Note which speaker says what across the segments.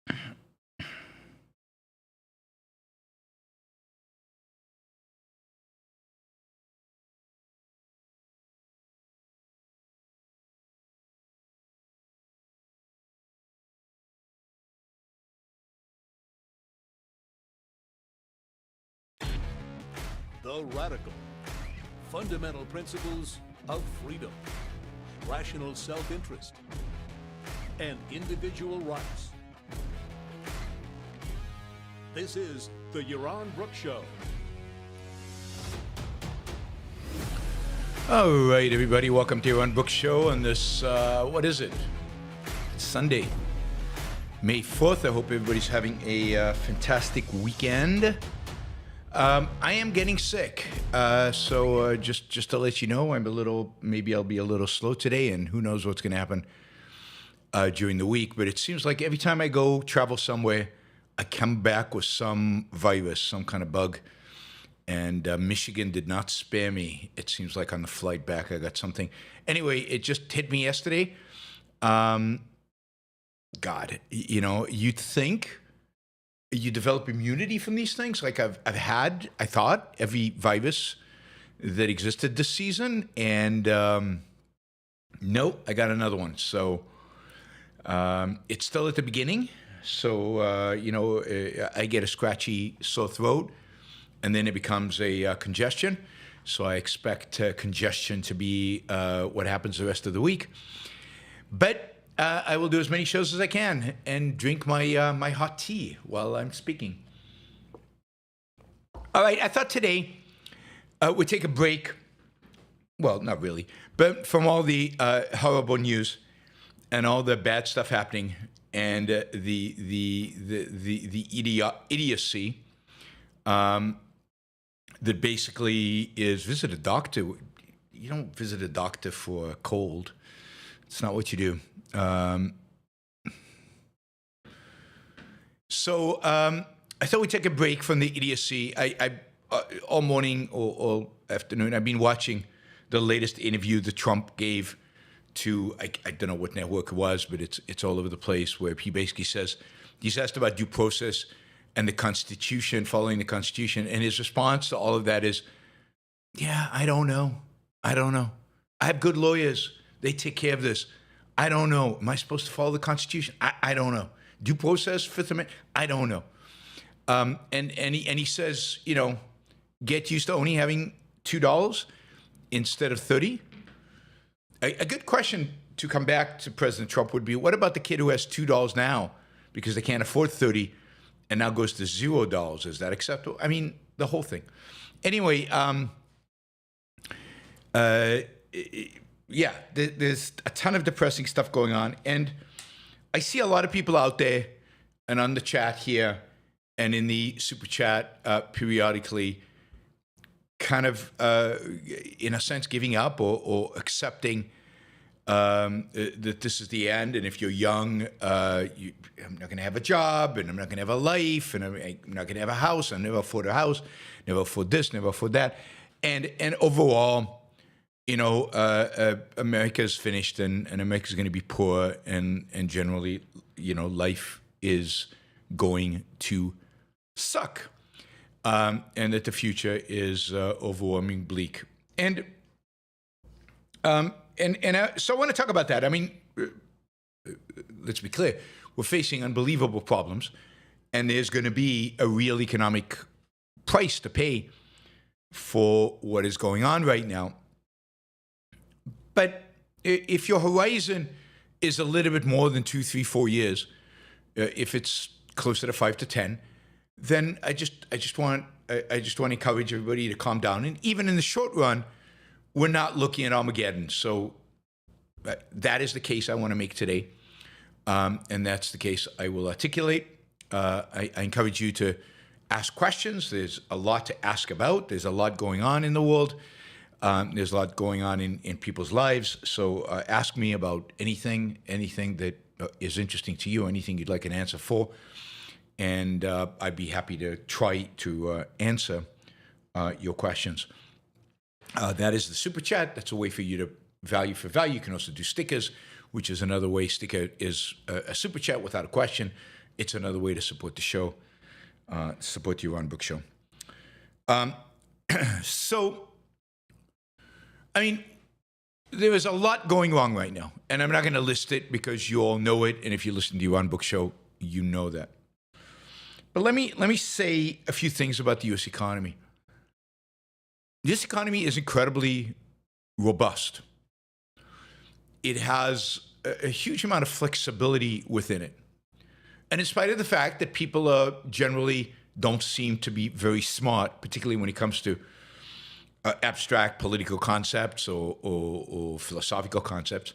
Speaker 1: The radical, fundamental principles of freedom, rational self-interest, and individual rights. This is the Yaron Brook Show.
Speaker 2: All right, everybody, welcome to Yaron Brook Show on this, what is it? It's Sunday, May 4th. I hope everybody's having a fantastic weekend. I am getting sick, so just to let you know, maybe I'll be a little slow today, and who knows what's going to happen during the week. But it seems like every time I go travel somewhere, I come back with some virus, some kind of bug. And Michigan did not spare me. It seems like on the flight back, I got something. Anyway, it just hit me yesterday. God, you'd think you develop immunity from these things. Like I've had, I thought, every virus that existed this season. And nope, I got another one. So it's still at the beginning. So, I get a scratchy sore throat. And then it becomes a congestion. So I expect congestion to be what happens the rest of the week. But I will do as many shows as I can and drink my hot tea while I'm speaking. All right, I thought today we'd take a break. Well, not really, but from all the horrible news and all the bad stuff happening and the idiocy. That basically is visit a doctor. You don't visit a doctor for a cold. It's not what you do. So I thought we'd take a break from the idiocy. I all morning or all afternoon, I've been watching the latest interview that Trump gave to, I don't know what network it was, but it's all over the place, where he basically says, he's asked about due process and the Constitution, following the Constitution. And his response to all of that is, yeah, I don't know. I have good lawyers. They take care of this. I don't know. Am I supposed to follow the Constitution? I don't know. Due process, Fifth Amendment? I don't know. And he says, get used to only having $2 instead of 30. A good question to come back to President Trump would be, what about the kid who has $2 now because they can't afford 30? And now goes to $0. Is that acceptable? I mean, the whole thing. Anyway, there's a ton of depressing stuff going on. And I see a lot of people out there and on the chat here and in the super chat periodically kind of, in a sense, giving up or accepting that this is the end, and if you're young, I'm not going to have a job, and I'm not going to have a life, and I'm not going to have a house. I'll never afford a house, never afford this, never afford that, and overall, America's finished, and America's going to be poor, and generally, life is going to suck, and that the future is overwhelming bleak, and. So I want to talk about that. I mean, let's be clear. We're facing unbelievable problems, and there's going to be a real economic price to pay for what is going on right now. But if your horizon is a little bit more than 2, 3, 4 years, if it's closer to 5 to 10, then I just want to encourage everybody to calm down. And even in the short run, we're not looking at Armageddon. So that is the case I want to make today. And that's the case I will articulate. I encourage you to ask questions. There's a lot to ask about. There's a lot going on in the world. There's a lot going on in people's lives. So ask me about anything that is interesting to you, anything you'd like an answer for. And I'd be happy to try to answer your questions. That is the super chat. That's a way for you to value for value. You can also do stickers, which is another way. Sticker is a super chat without a question. it's another way to support the show, support the Yaron Brook Show. So, I mean, there is a lot going wrong right now, and I'm not going to list it because you all know it, and if you listen to the Yaron Brook Show, you know that. But let me say a few things about the U.S. economy. This economy is incredibly robust. It has a huge amount of flexibility within it. And in spite of the fact that people generally don't seem to be very smart, particularly when it comes to abstract political concepts or philosophical concepts,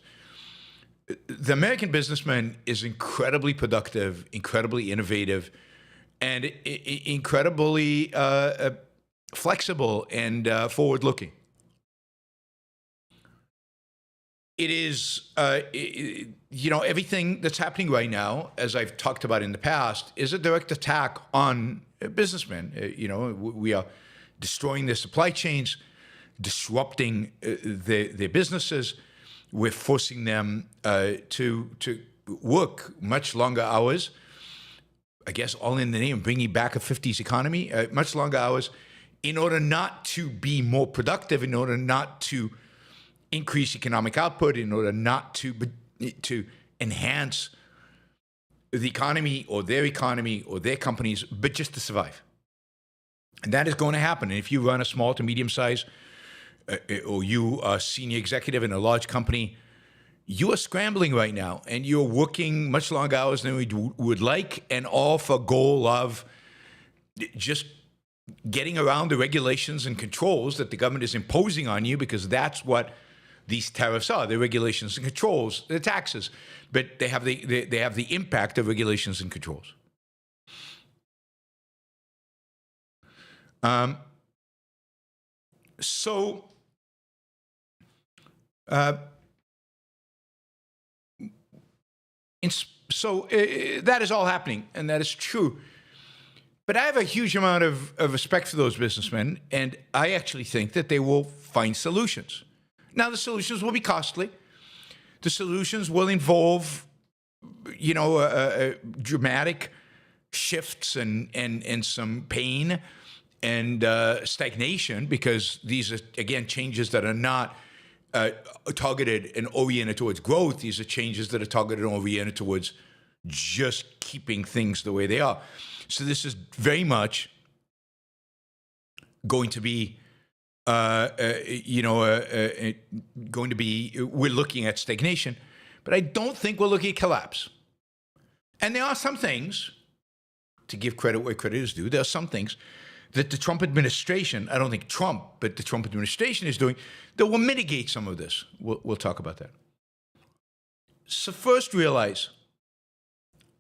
Speaker 2: the American businessman is incredibly productive, incredibly innovative, and incredibly flexible and forward-looking. It is, everything that's happening right now, as I've talked about in the past, is a direct attack on businessmen. We are destroying their supply chains, disrupting their businesses. We're forcing them to work much longer hours, I guess all in the name of bringing back a 50s economy, much longer hours, in order not to be more productive, in order not to increase economic output, in order not to enhance the economy or their companies, but just to survive. And that is going to happen. And if you run a small to medium size, or you are a senior executive in a large company, you are scrambling right now, and you're working much longer hours than we would like, and all for a goal of just getting around the regulations and controls that the government is imposing on you, because that's what these tariffs are. They're regulations and controls, they're taxes, but they have the impact of regulations and controls. That is all happening, and that is true. But I have a huge amount of respect for those businessmen, and I actually think that they will find solutions. Now, the solutions will be costly. The solutions will involve, dramatic shifts and some pain and stagnation, because these are, again, changes that are not targeted and oriented towards growth. These are changes that are targeted and oriented towards just keeping things the way they are. So this is very much going to be, we're looking at stagnation, but I don't think we're looking at collapse. And there are some things, to give credit where credit is due, there are some things that the Trump administration, I don't think Trump, but the Trump administration is doing, that will mitigate some of this. We'll talk about that. So first, realize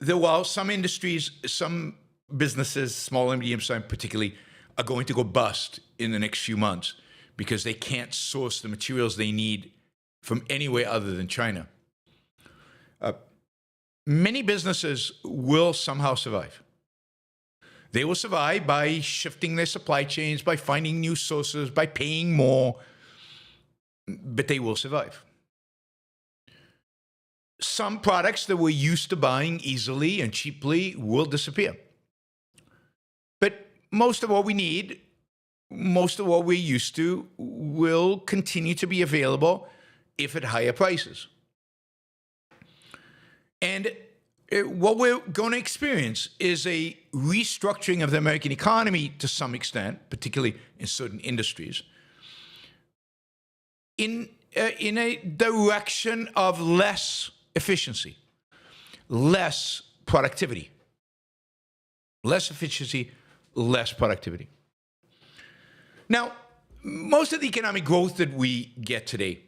Speaker 2: that while some industries, some businesses, small and medium-sized particularly, are going to go bust in the next few months because they can't source the materials they need from anywhere other than China, many businesses will somehow survive. They will survive by shifting their supply chains, by finding new sources, by paying more, but they will survive. Some products that we're used to buying easily and cheaply will disappear. But most of what we need, most of what we're used to, will continue to be available, if at higher prices. And what we're going to experience is a restructuring of the American economy to some extent, particularly in certain industries, in a direction of less efficiency, less productivity. Less efficiency, less productivity. Now, most of the economic growth that we get today,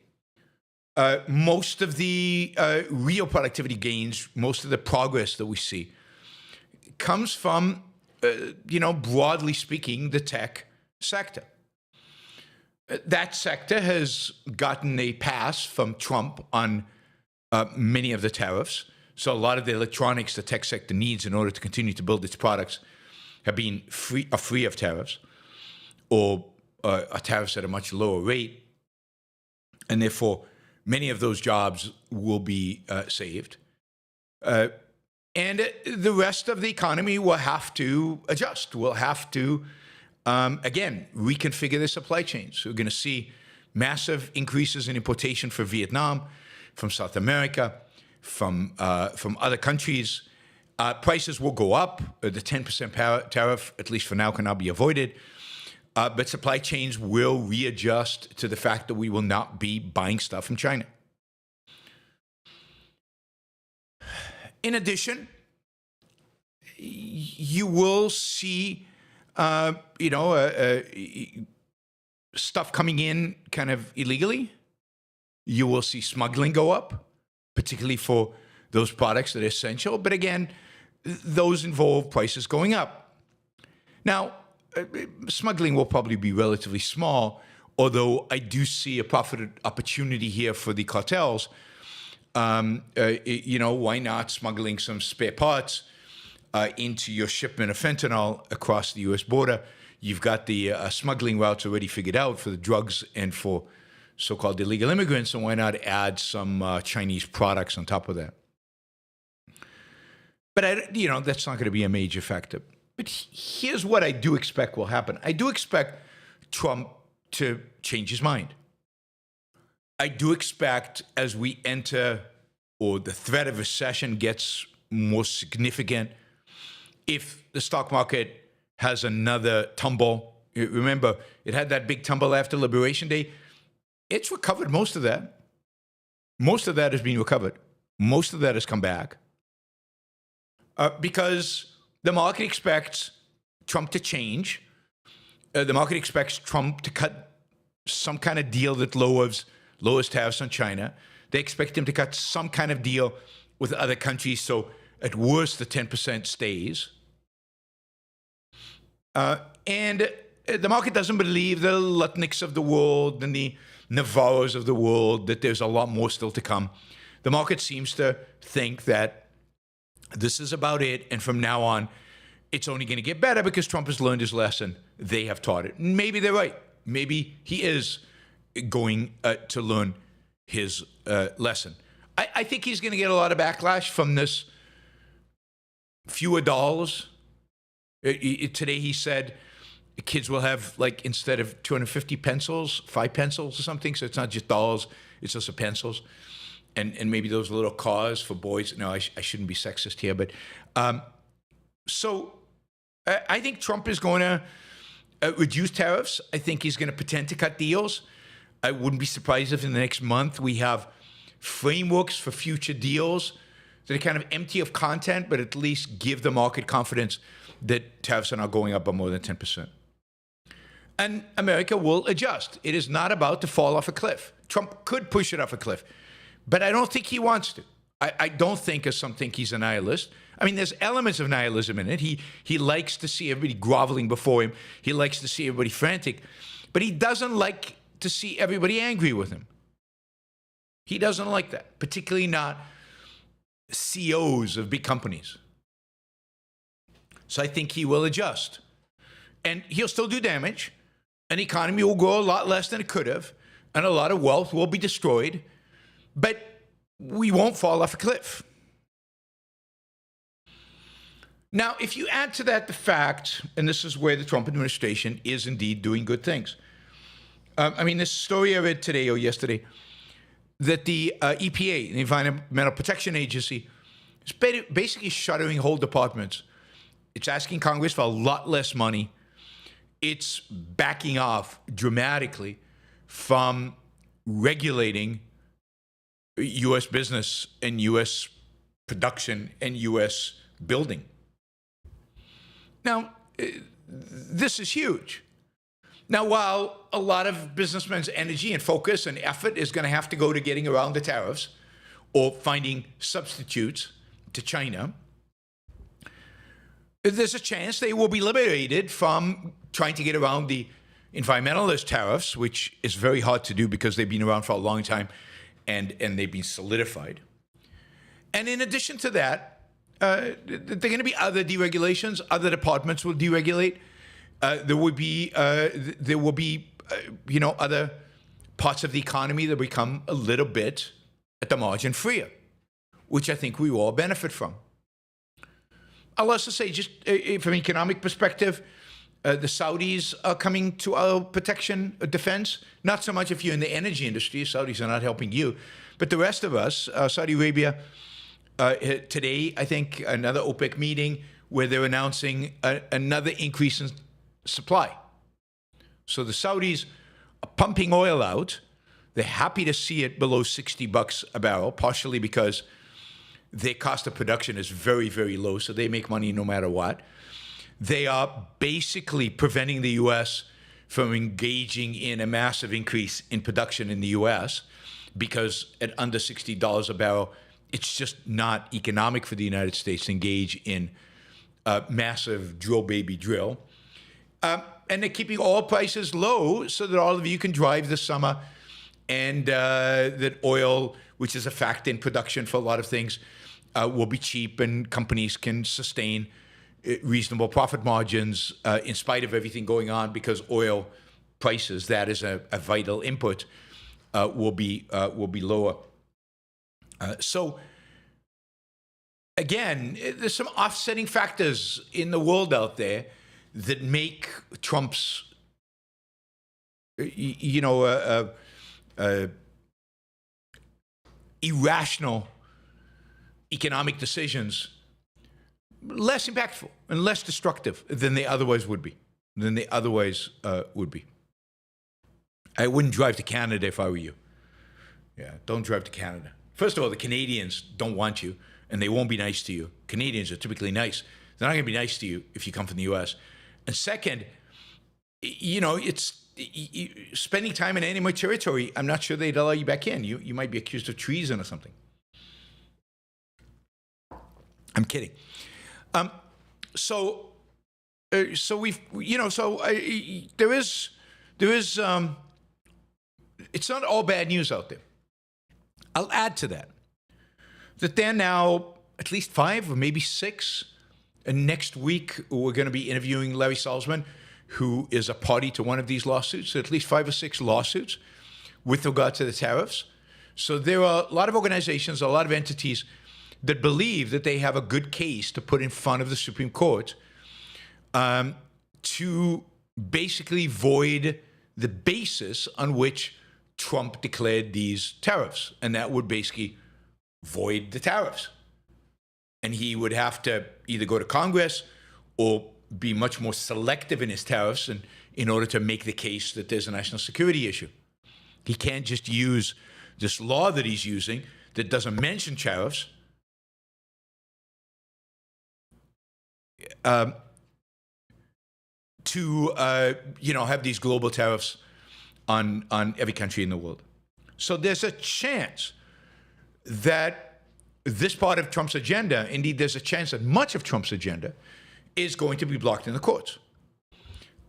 Speaker 2: most of the real productivity gains, most of the progress that we see, comes from, broadly speaking, the tech sector. That sector has gotten a pass from Trump on many of the tariffs. So a lot of the electronics the tech sector needs in order to continue to build its products have been free of tariffs, or are tariffs at a much lower rate. And therefore, many of those jobs will be saved. And the rest of the economy will have to adjust. We'll have to, again, reconfigure the supply chains. We're going to see massive increases in importation from Vietnam, from South America, from other countries. Prices will go up. The 10% tariff, at least for now, cannot be avoided. But supply chains will readjust to the fact that we will not be buying stuff from China. In addition, you will see, stuff coming in kind of illegally. You will see smuggling go up, particularly for those products that are essential. But again, those involve prices going up. Now, smuggling will probably be relatively small, although I do see a profit opportunity here for the cartels. Why not smuggling some spare parts into your shipment of fentanyl across the U.S. border? You've got the smuggling routes already figured out for the drugs and for so-called illegal immigrants, so why not add some Chinese products on top of that? But, that's not going to be a major factor. But here's what I do expect will happen. I do expect Trump to change his mind. I do expect as we enter, or the threat of recession gets more significant, if the stock market has another tumble. Remember, it had that big tumble after Liberation Day. It's recovered most of that. Most of that has been recovered. Most of that has come back. Because the market expects Trump to change. The market expects Trump to cut some kind of deal that lowers tariffs on China. They expect him to cut some kind of deal with other countries, so at worst the 10% stays. And the market doesn't believe the Lutnicks of the world and the Navarros of the world that there's a lot more still to come. The market seems to think that this is about it, and from now on, it's only going to get better because Trump has learned his lesson. They have taught it. Maybe they're right. Maybe he is going to learn his lesson. I think he's going to get a lot of backlash from this fewer dolls. Today he said kids will have, like, instead of 250 pencils, 5 pencils or something. So it's not just dolls, it's also pencils. And maybe those little cars for boys. No, I shouldn't be sexist here. But so I think Trump is going to reduce tariffs. I think he's going to pretend to cut deals. I wouldn't be surprised if in the next month we have frameworks for future deals that are kind of empty of content, but at least give the market confidence that tariffs are not going up by more than 10%. And America will adjust. It is not about to fall off a cliff. Trump could push it off a cliff, but I don't think he wants to. I don't think, as some think, he's a nihilist. I mean, there's elements of nihilism in it. He likes to see everybody groveling before him. He likes to see everybody frantic, but he doesn't like to see everybody angry with him. He doesn't like that, particularly not CEOs of big companies. So I think he will adjust. And he'll still do damage. An economy will grow a lot less than it could have, and a lot of wealth will be destroyed, but we won't fall off a cliff. Now, if you add to that the fact, and this is where the Trump administration is indeed doing good things. This story I read today or yesterday, that the EPA, the Environmental Protection Agency, is basically shuttering whole departments. It's asking Congress for a lot less money. It's backing off dramatically from regulating U.S. business and U.S. production and U.S. building. Now, this is huge. Now, while a lot of businessmen's energy and focus and effort is going to have to go to getting around the tariffs or finding substitutes to China, there's a chance they will be liberated from trying to get around the environmentalist tariffs, which is very hard to do because they've been around for a long time and they've been solidified. And in addition to that, there are going to be other deregulations. Other departments will deregulate. There will be other parts of the economy that become a little bit at the margin freer, which I think we all benefit from. I'll also say, just from an economic perspective, the Saudis are coming to our protection, defense. Not so much if you're in the energy industry. Saudis are not helping you. But the rest of us, Saudi Arabia, today, I think, another OPEC meeting where they're announcing another increase in supply. So the Saudis are pumping oil out. They're happy to see it below $60 a barrel, partially because their cost of production is very, very low, so they make money no matter what. They are basically preventing the U.S. from engaging in a massive increase in production in the U.S. because at under $60 a barrel, it's just not economic for the United States to engage in massive drill, baby, drill. And they're keeping oil prices low so that all of you can drive this summer, and that oil, which is a factor in production for a lot of things, will be cheap, and companies can sustain reasonable profit margins in spite of everything going on, because oil prices, that is a vital input, will be lower. So again, there's some offsetting factors in the world out there that make Trump's, irrational economic decisions less impactful and less destructive than they otherwise would be. I wouldn't drive to Canada if I were you. Yeah, don't drive to Canada. First of all, the Canadians don't want you, and they won't be nice to you. Canadians are typically nice. They're not going to be nice to you if you come from the U.S. And second, it's spending time in enemy territory. I'm not sure they'd allow you back in. You might be accused of treason or something. I'm kidding. So we've, there is, it's not all bad news out there. I'll add to that there are now at least 5 or maybe 6. And next week, we're going to be interviewing Larry Salzman, who is a party to one of these lawsuits, at least 5 or 6 lawsuits with regard to the tariffs. So there are a lot of organizations, a lot of entities that believe that they have a good case to put in front of the Supreme Court to basically void the basis on which Trump declared these tariffs. And that would basically void the tariffs. And he would have to either go to Congress or be much more selective in his tariffs in order to make the case that there's a national security issue. He can't just use this law that he's using that doesn't mention tariffs to have these global tariffs on every country in the world. So there's a chance that this part of Trump's agenda, indeed there's a chance that much of Trump's agenda is going to be blocked in the courts.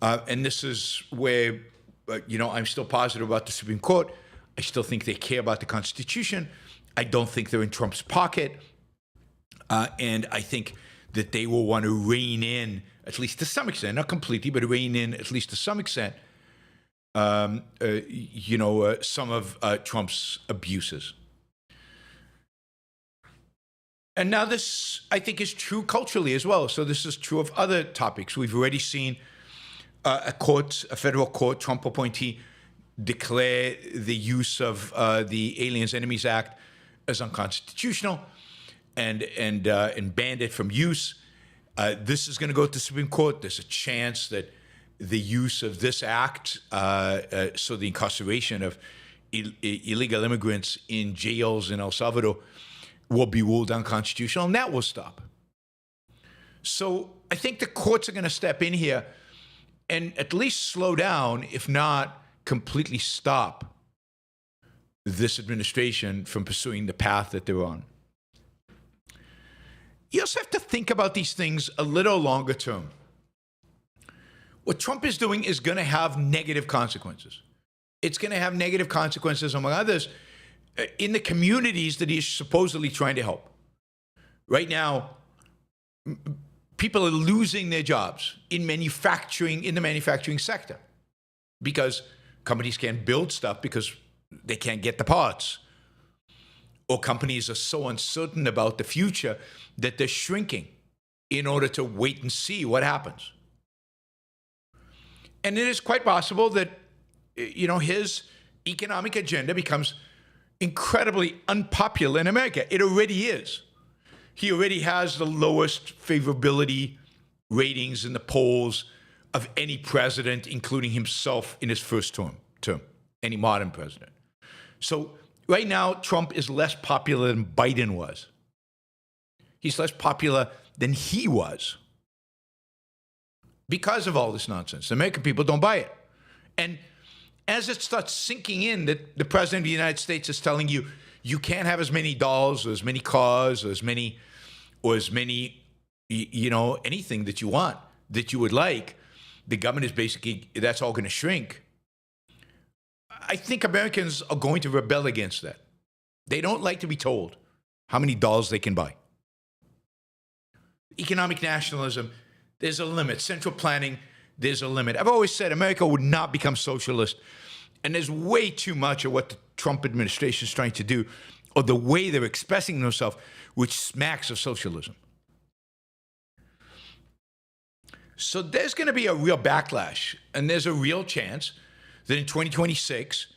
Speaker 2: And this is where, I'm still positive about the Supreme Court. I still think they care about the Constitution. I don't think they're in Trump's pocket. And I think that they will want to rein in, at least to some extent, not completely, but rein in at least to some extent, some of Trump's abuses. And now this, I think, is true culturally as well. So this is true of other topics. We've already seen a federal court, Trump appointee, declare the use of the Aliens Enemies Act as unconstitutional and banned it from use. This is going to go to the Supreme Court. There's a chance that the use of this act, so the incarceration of illegal immigrants in jails in El Salvador, will be ruled unconstitutional, and that will stop. So I think the courts are going to step in here and at least slow down, if not completely stop this administration from pursuing the path that they're on. You also have to think about these things a little longer term. What Trump is doing is going to have negative consequences. It's going to have negative consequences, among others, in the communities that he's supposedly trying to help. Right now, people are losing their jobs in the manufacturing sector, because companies can't build stuff because they can't get the parts. Or companies are so uncertain about the future that they're shrinking. in order to wait and see what happens. And it is quite possible that, his economic agenda becomes incredibly unpopular in America. It already is. He already has the lowest favorability ratings in the polls of any president, including himself in his first term, any modern president. So right now, Trump is less popular than Biden was. He's less popular than he was because of all this nonsense. The American people don't buy it. And as it starts sinking in that the president of the United States is telling you, you can't have as many dolls or as many cars or as many, anything that you want, that you would like, the government is basically, that's all going to shrink. I think Americans are going to rebel against that. They don't like to be told how many dolls they can buy. Economic nationalism, there's a limit. Central planning, there's a limit. I've always said America would not become socialist. And there's way too much of what the Trump administration is trying to do, or the way they're expressing themselves, which smacks of socialism. So there's going to be a real backlash, and there's a real chance that in 2026,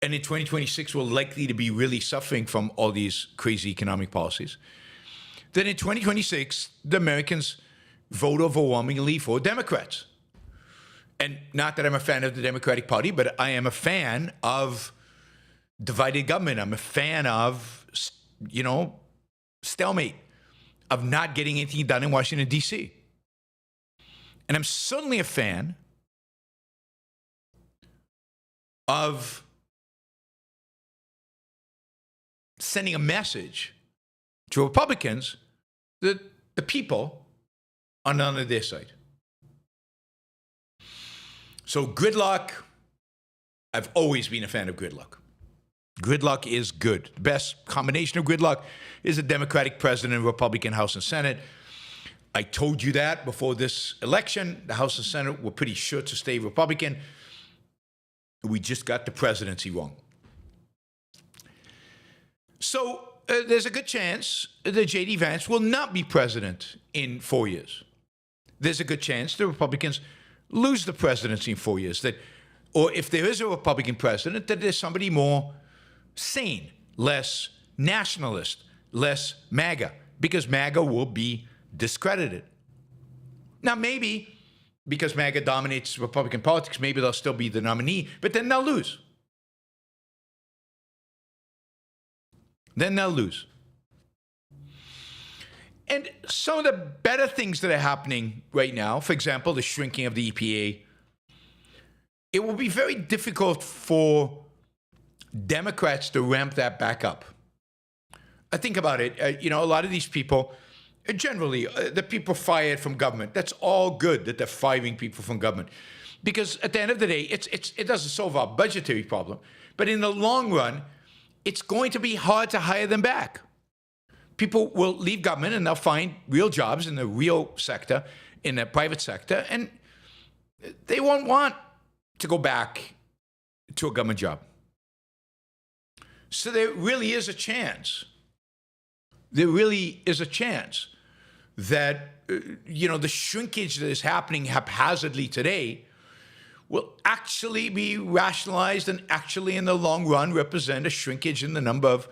Speaker 2: and in 2026 we're likely to be really suffering from all these crazy economic policies, that in 2026, the Americans vote overwhelmingly for Democrats. And not that I'm a fan of the Democratic Party, but I am a fan of divided government. I'm a fan of, stalemate, of not getting anything done in Washington, D.C. And I'm certainly a fan of sending a message to Republicans that the people are not on their side. So gridlock, I've always been a fan of gridlock. Gridlock is good. The best combination of gridlock is a Democratic president and Republican House and Senate. I told you that before this election. The House and Senate were pretty sure to stay Republican. We just got the presidency wrong. So there's a good chance that J.D. Vance will not be president in 4 years. There's a good chance the Republicans lose the presidency in 4 years. Or if there is a Republican president, that there's somebody more sane, less nationalist, less MAGA, because MAGA will be discredited. Now, maybe because MAGA dominates Republican politics, maybe they'll still be the nominee, but then they'll lose. Then they'll lose. And some of the better things that are happening right now, for example, the shrinking of the EPA, it will be very difficult for Democrats to ramp that back up. I think about it. A lot of these people, generally, the people fired from government, that's all good that they're firing people from government. Because at the end of the day, it doesn't solve our budgetary problem. But in the long run, it's going to be hard to hire them back. People will leave government and they'll find real jobs in the real sector, in the private sector, and they won't want to go back to a government job. So there really is a chance. There really is a chance that, the shrinkage that is happening haphazardly today will actually be rationalized and actually in the long run represent a shrinkage in the number of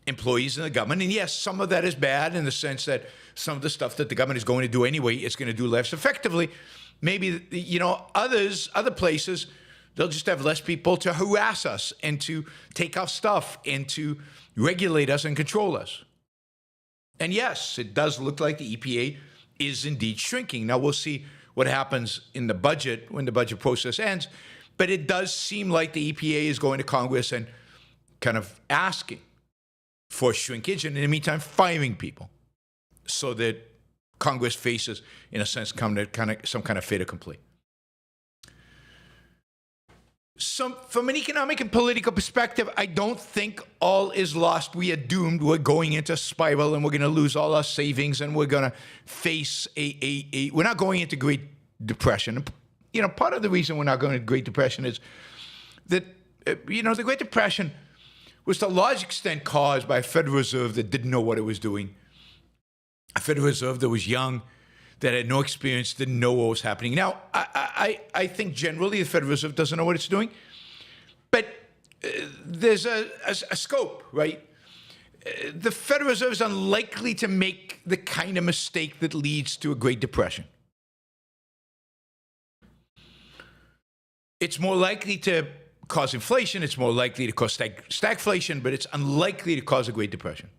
Speaker 2: employees in the government. And yes, some of that is bad in the sense that some of the stuff that the government is going to do anyway, it's going to do less effectively. Maybe, other places, they'll just have less people to harass us and to take our stuff and to regulate us and control us. And yes, it does look like the EPA is indeed shrinking. Now, we'll see what happens in the budget when the budget process ends. But it does seem like the EPA is going to Congress and kind of asking for shrinkage, and in the meantime, firing people so that Congress faces, in a sense, some kind of fait accompli. From an economic and political perspective, I don't think all is lost. We are doomed. We're going into a spiral, and we're going to lose all our savings, and we're going to face we're not going into Great Depression. Part of the reason we're not going into Great Depression is that, the Great Depression was to a large extent caused by a Federal Reserve that didn't know what it was doing, a Federal Reserve that was young, that had no experience, didn't know what was happening. Now, I think generally the Federal Reserve doesn't know what it's doing, but there's a scope, right? The Federal Reserve is unlikely to make the kind of mistake that leads to a Great Depression. It's more likely to cause inflation. It's more likely to cause stagflation, but it's unlikely to cause a Great Depression.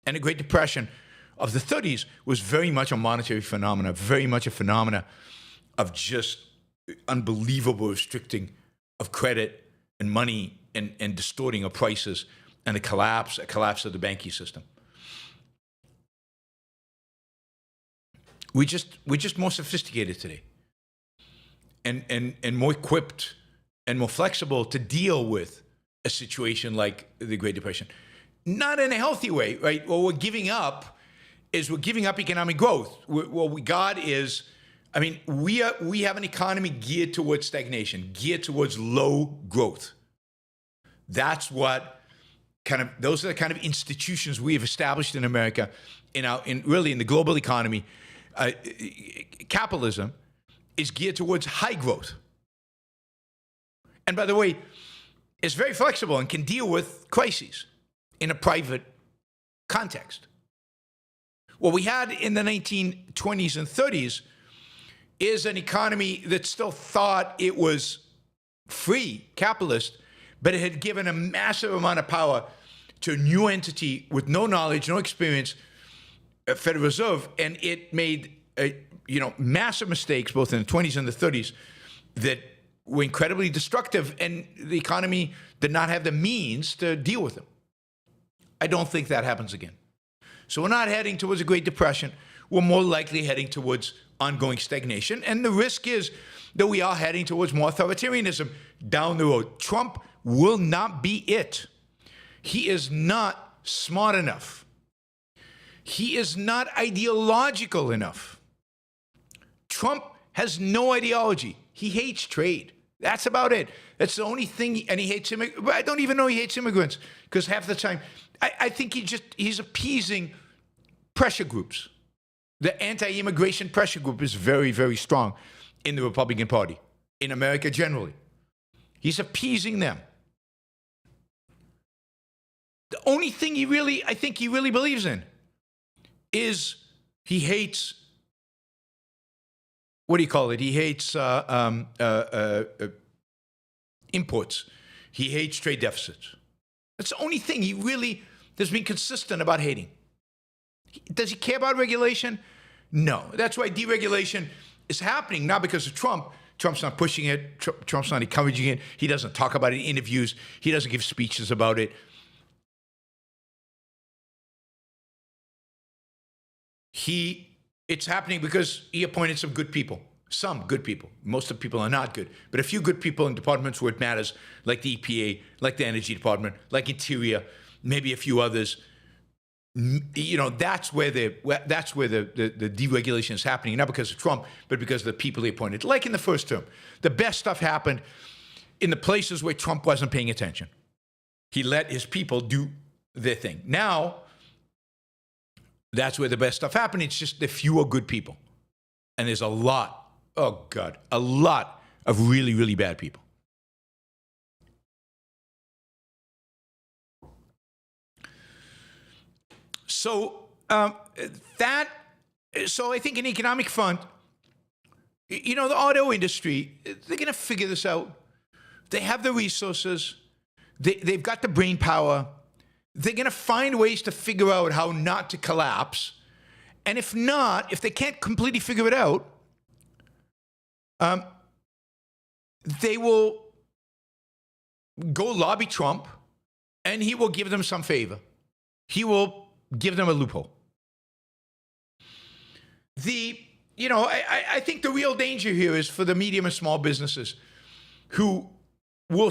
Speaker 2: And the Great Depression of the 30s was very much a monetary phenomena, very much a phenomena of just unbelievable restricting of credit and money and distorting of prices, and a collapse of the banking system. We're just more sophisticated today, and more equipped and more flexible to deal with a situation like the Great Depression. Not in a healthy way, right? What we're giving up is economic growth. What we got is, I mean, we have an economy geared towards stagnation, geared towards low growth. Those are the kind of institutions we have established in America, in the global economy. Capitalism is geared towards high growth. And by the way, it's very flexible and can deal with crises in a private context. What we had in the 1920s and 30s is an economy that still thought it was free, capitalist, but it had given a massive amount of power to a new entity with no knowledge, no experience, a Federal Reserve, and it made massive mistakes both in the 20s and the 30s that were incredibly destructive, and the economy did not have the means to deal with them. I don't think that happens again. So we're not heading towards a Great Depression. We're more likely heading towards ongoing stagnation, and the risk is that we are heading towards more authoritarianism down the road. Trump will not be it. He is not smart enough. He is not ideological enough. Trump has no ideology. He hates trade. That's about it. That's the only thing. And he hates immigrants. I don't even know he hates immigrants, because half the time, I think he's appeasing pressure groups. The anti-immigration pressure group is very, very strong in the Republican Party, in America generally. He's appeasing them. The only thing I think he really believes in is he hates, what do you call it? He hates imports. He hates trade deficits. That's the only thing has been consistent about hating. Does he care about regulation? No. That's why deregulation is happening, not because of Trump. Trump's not pushing it. Trump's not encouraging it. He doesn't talk about it in interviews. He doesn't give speeches about it. It's happening because he appointed some good people. Some good people. Most of the people are not good. But a few good people in departments where it matters, like the EPA, like the Energy Department, like Interior, maybe a few others. That's where the deregulation is happening, not because of Trump, but because of the people he appointed. Like in the first term, the best stuff happened in the places where Trump wasn't paying attention. He let his people do their thing. Now, that's where the best stuff happened. It's just the fewer good people. And there's a lot of really, really bad people. So I think in economic front, the auto industry, they're going to figure this out. They have the resources. They've got the brain power. They're going to find ways to figure out how not to collapse. And if they can't completely figure it out, they will go lobby Trump, and he will give them some favor. He will give them a loophole. I think the real danger here is for the medium and small businesses who will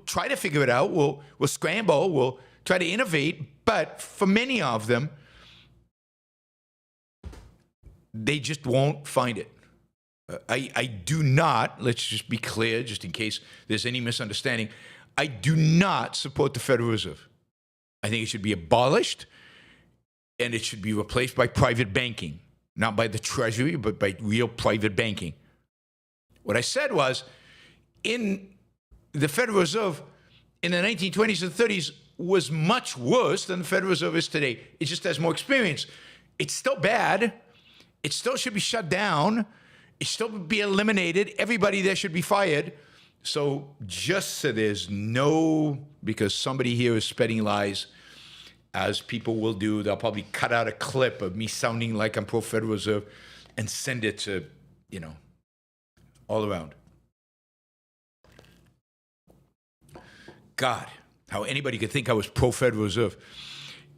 Speaker 2: try to figure it out, will scramble, will try to innovate, but for many of them, they just won't find it. I do not, let's just be clear, just in case there's any misunderstanding, I do not support the Federal Reserve. I think it should be abolished. and it should be replaced by private banking, not by the Treasury, but by real private banking. What I said was, in the Federal Reserve in the 1920s and 30s was much worse than the Federal Reserve is today. It just has more experience. It's still bad. It still should be shut down. It still be eliminated. Everybody there should be fired. So just so there's no, because somebody here is spreading lies, as people will do, they'll probably cut out a clip of me sounding like I'm pro-Federal Reserve and send it to, all around. God, how anybody could think I was pro-Federal Reserve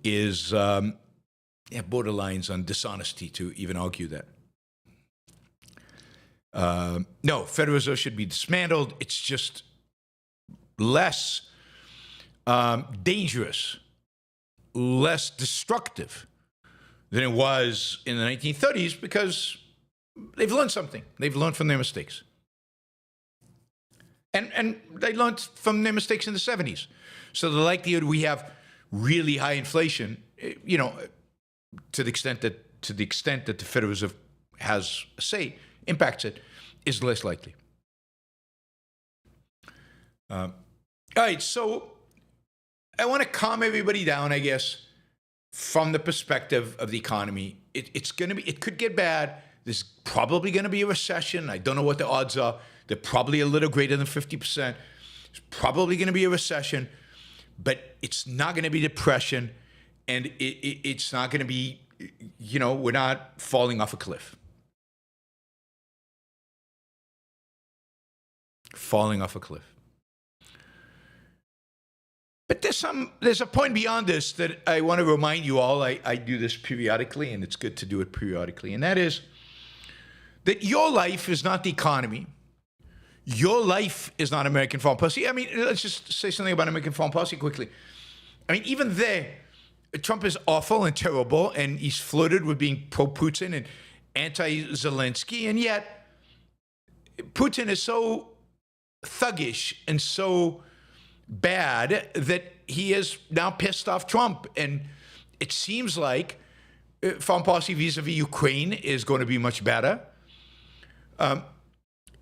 Speaker 2: is borderlines on dishonesty to even argue that. No, Federal Reserve should be dismantled. It's just less dangerous, less destructive than it was in the 1930s because they've learned something. They've learned from their mistakes. And they learned from their mistakes in the 70s. So the likelihood we have really high inflation, to the extent that the Federal Reserve has a say, impacts it, is less likely. All right, so I want to calm everybody down, I guess, from the perspective of the economy. It could get bad. There's probably going to be a recession. I don't know what the odds are. They're probably a little greater than 50%. There's probably going to be a recession, but it's not going to be depression, and it's not going to be, we're not falling off a cliff. Falling off a cliff. But there's a point beyond this that I want to remind you all. I do this periodically, and it's good to do it periodically, and that is that your life is not the economy. Your life is not American foreign policy. I mean, let's just say something about American foreign policy quickly. I mean, even there, Trump is awful and terrible, and he's flirted with being pro-Putin and anti-Zelensky, and yet Putin is so thuggish and so bad that he is now pissed off Trump. And it seems like foreign policy vis-a-vis Ukraine is going to be much better.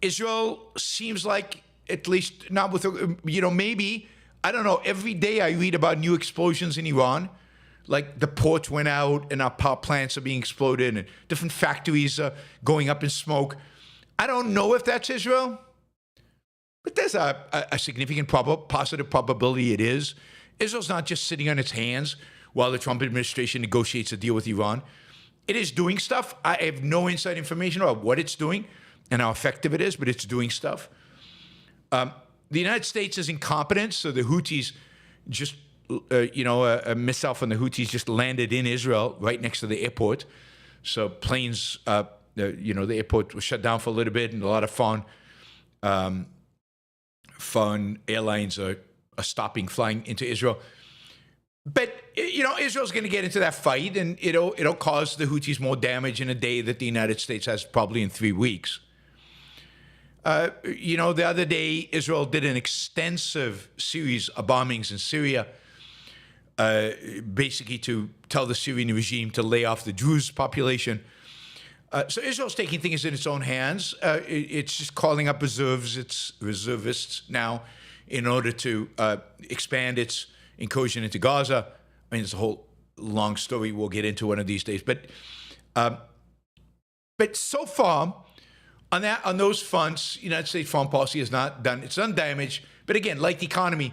Speaker 2: Israel seems like, at least not with, maybe, I don't know, every day I read about new explosions in Iran. Like the ports went out and our power plants are being exploded and different factories are going up in smoke. I don't know if that's Israel, but there's a significant positive probability it is. Israel's not just sitting on its hands while the Trump administration negotiates a deal with Iran. It is doing stuff. I have no inside information about what it's doing and how effective it is, but it's doing stuff. The United States is incompetent, so the Houthis just, a missile from the Houthis just landed in Israel right next to the airport. So planes, the airport was shut down for a little bit, and a lot of foreign airlines are stopping flying into Israel. But, Israel's going to get into that fight, and it'll cause the Houthis more damage in a day that the United States has probably in 3 weeks. The other day, Israel did an extensive series of bombings in Syria, basically to tell the Syrian regime to lay off the Druze population. So Israel's taking things in its own hands. It's just calling up reservists now in order to expand its incursion into Gaza. I mean, it's a whole long story we'll get into one of these days. But so far, on those fronts, United States foreign policy has not done, it's done damage. But again, like the economy,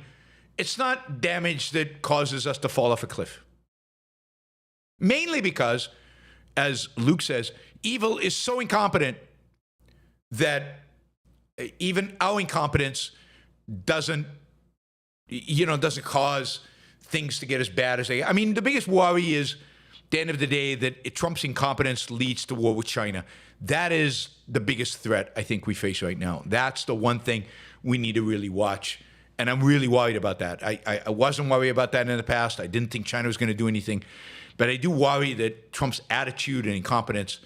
Speaker 2: it's not damage that causes us to fall off a cliff. Mainly because, as Luke says, evil is so incompetent that even our incompetence doesn't cause things to get as bad as they. I mean, the biggest worry is, at the end of the day, that Trump's incompetence leads to war with China. That is the biggest threat I think we face right now. That's the one thing we need to really watch. And I'm really worried about that. I wasn't worried about that in the past. I didn't think China was going to do anything. But I do worry that Trump's attitude and incompetence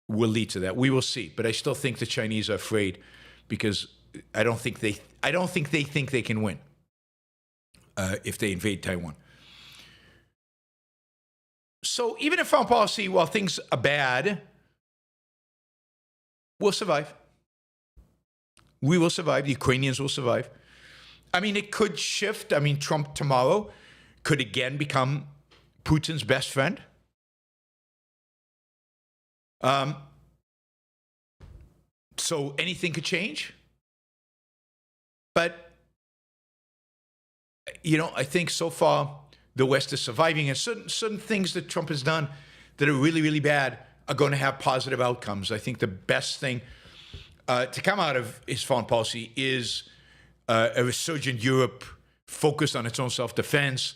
Speaker 2: will lead to that. We will see. But I still think the Chinese are afraid because I don't think they think they can win if they invade Taiwan. So even in foreign policy, while things are bad, we'll survive. We will survive. The Ukrainians will survive. I mean, it could shift. I mean, Trump tomorrow could again become Putin's best friend. So anything could change. But, I think so far the West is surviving, and certain things that Trump has done that are really, really bad are going to have positive outcomes. I think the best thing to come out of his foreign policy is a resurgent Europe focused on its own self-defense,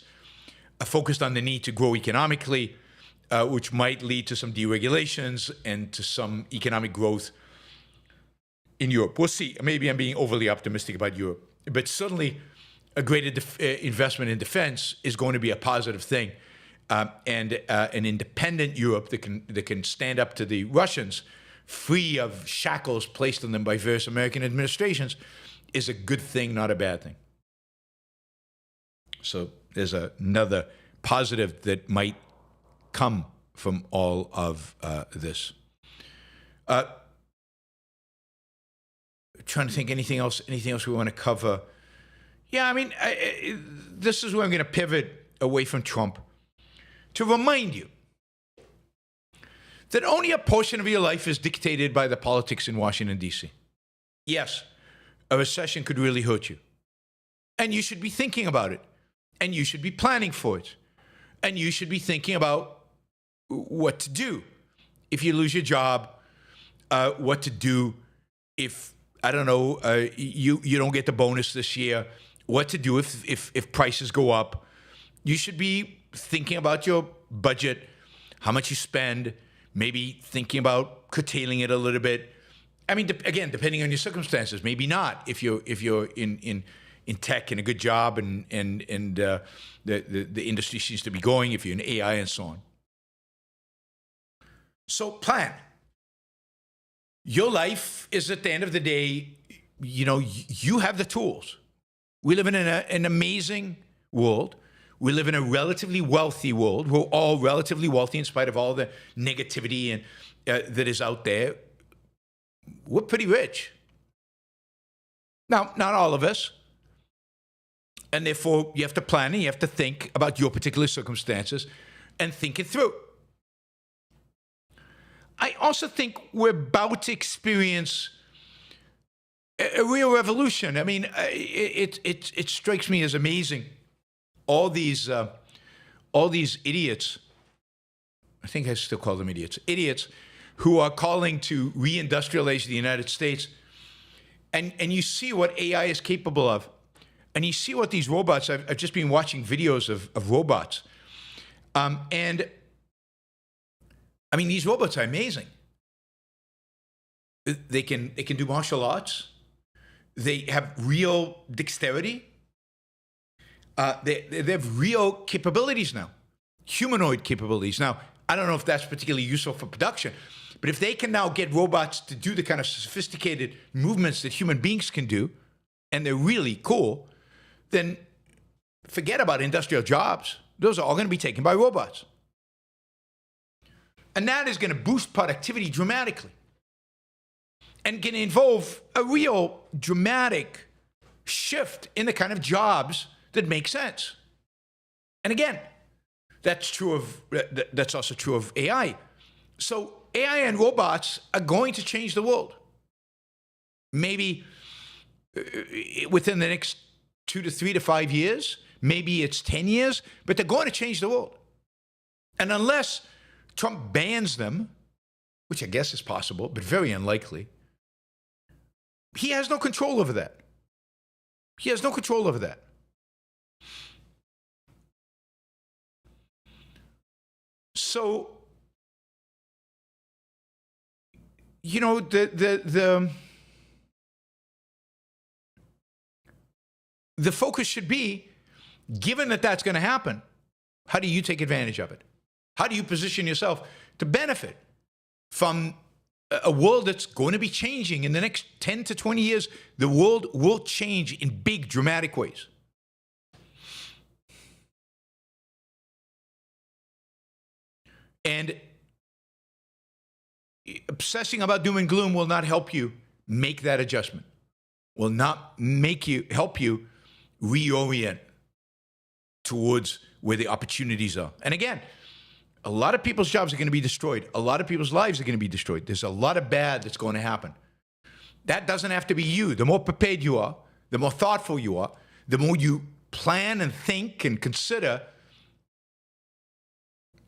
Speaker 2: focused on the need to grow economically, which might lead to some deregulations and to some economic growth in Europe. We'll see. Maybe I'm being overly optimistic about Europe, but certainly a greater investment in defense is going to be a positive thing. And an independent Europe that can stand up to the Russians, free of shackles placed on them by various American administrations, is a good thing, not a bad thing. So there's another positive that might come from all of this. Trying to think anything else we want to cover. Yeah, I mean, this is where I'm going to pivot away from Trump to remind you that only a portion of your life is dictated by the politics in Washington, D.C. Yes, a recession could really hurt you. And you should be thinking about it. And you should be planning for it. And you should be thinking about what to do if you lose your job, what to do if, I don't know, you don't get the bonus this year, what to do if prices go up. You should be thinking about your budget, how much you spend, maybe thinking about curtailing it a little bit. I mean, again, depending on your circumstances, maybe not. If you're in tech and a good job and the industry seems to be going, if you're in AI and so on. So plan. Your life is, at the end of the day, you have the tools. We live in an amazing world. We live in a relatively wealthy world. We're all relatively wealthy in spite of all the negativity and that is out there. We're pretty rich. Now, not all of us. And therefore, you have to plan and you have to think about your particular circumstances and think it through. I also think we're about to experience a real revolution. I mean, it strikes me as amazing. All these idiots, I think I still call them idiots who are calling to reindustrialize the United States. And you see what AI is capable of. And you see what these robots, I've just been watching videos of robots. And I mean, these robots are amazing. They can do martial arts. They have real dexterity. They have real capabilities now, humanoid capabilities. Now, I don't know if that's particularly useful for production, but if they can now get robots to do the kind of sophisticated movements that human beings can do, and they're really cool, then forget about industrial jobs. Those are all going to be taken by robots. And that is going to boost productivity dramatically and can involve a real dramatic shift in the kind of jobs that make sense. And again, that's also true of AI. So AI and robots are going to change the world. Maybe within the next 2 to 3 to 5 years, maybe it's 10 years, but they're going to change the world. And unless Trump bans them, which I guess is possible, but very unlikely, he has no control over that. He has no control over that. So, the focus should be, given that that's going to happen, how do you take advantage of it? How do you position yourself to benefit from a world that's going to be changing in the next 10 to 20 years? The world will change in big, dramatic ways. And obsessing about doom and gloom will not help you make that adjustment, will not help you reorient towards where the opportunities are. And again, a lot of people's jobs are going to be destroyed. A lot of people's lives are going to be destroyed. There's a lot of bad that's going to happen. That doesn't have to be you. The more prepared you are, the more thoughtful you are, the more you plan and think and consider,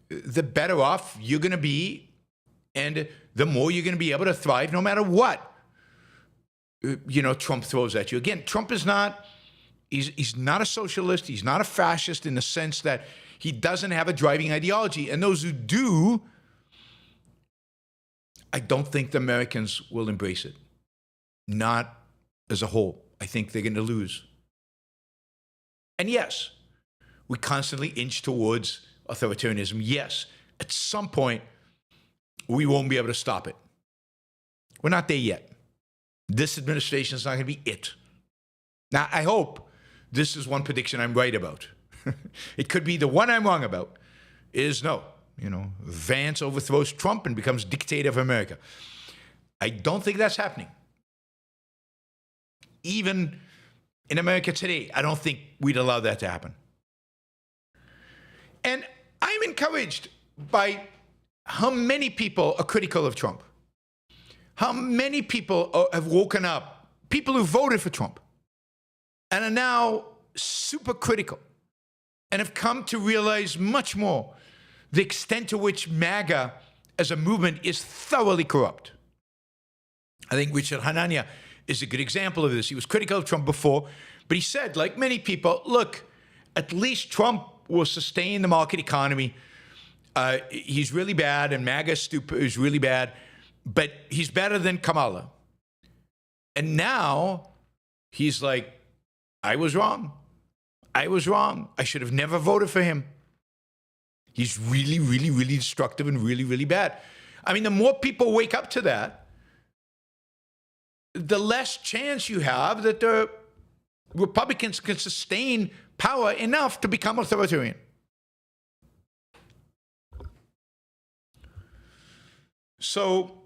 Speaker 2: the better off you're going to be, and the more you're going to be able to thrive no matter what, Trump throws at you. Again, Trump is not, he's not a socialist. He's not a fascist in the sense that he doesn't have a driving ideology. And those who do, I don't think the Americans will embrace it. Not as a whole. I think they're going to lose. And yes, we constantly inch towards authoritarianism. Yes, at some point, we won't be able to stop it. We're not there yet. This administration is not going to be it. Now, I hope this is one prediction I'm right about. It could be the one I'm wrong about is no. Vance overthrows Trump and becomes dictator of America. I don't think that's happening. Even in America today, I don't think we'd allow that to happen. And I'm encouraged by how many people are critical of Trump. How many people have woken up, people who voted for Trump, and are now super critical and have come to realize much more the extent to which MAGA as a movement is thoroughly corrupt. I think Richard Hanania is a good example of this. He was critical of Trump before, but he said, like many people, look, at least Trump will sustain the market economy. He's really bad, and MAGA is really bad, but he's better than Kamala. And now he's like, I was wrong. I was wrong. I should have never voted for him. He's really, really, really destructive and really, really bad. I mean, the more people wake up to that, the less chance you have that the Republicans can sustain power enough to become authoritarian. So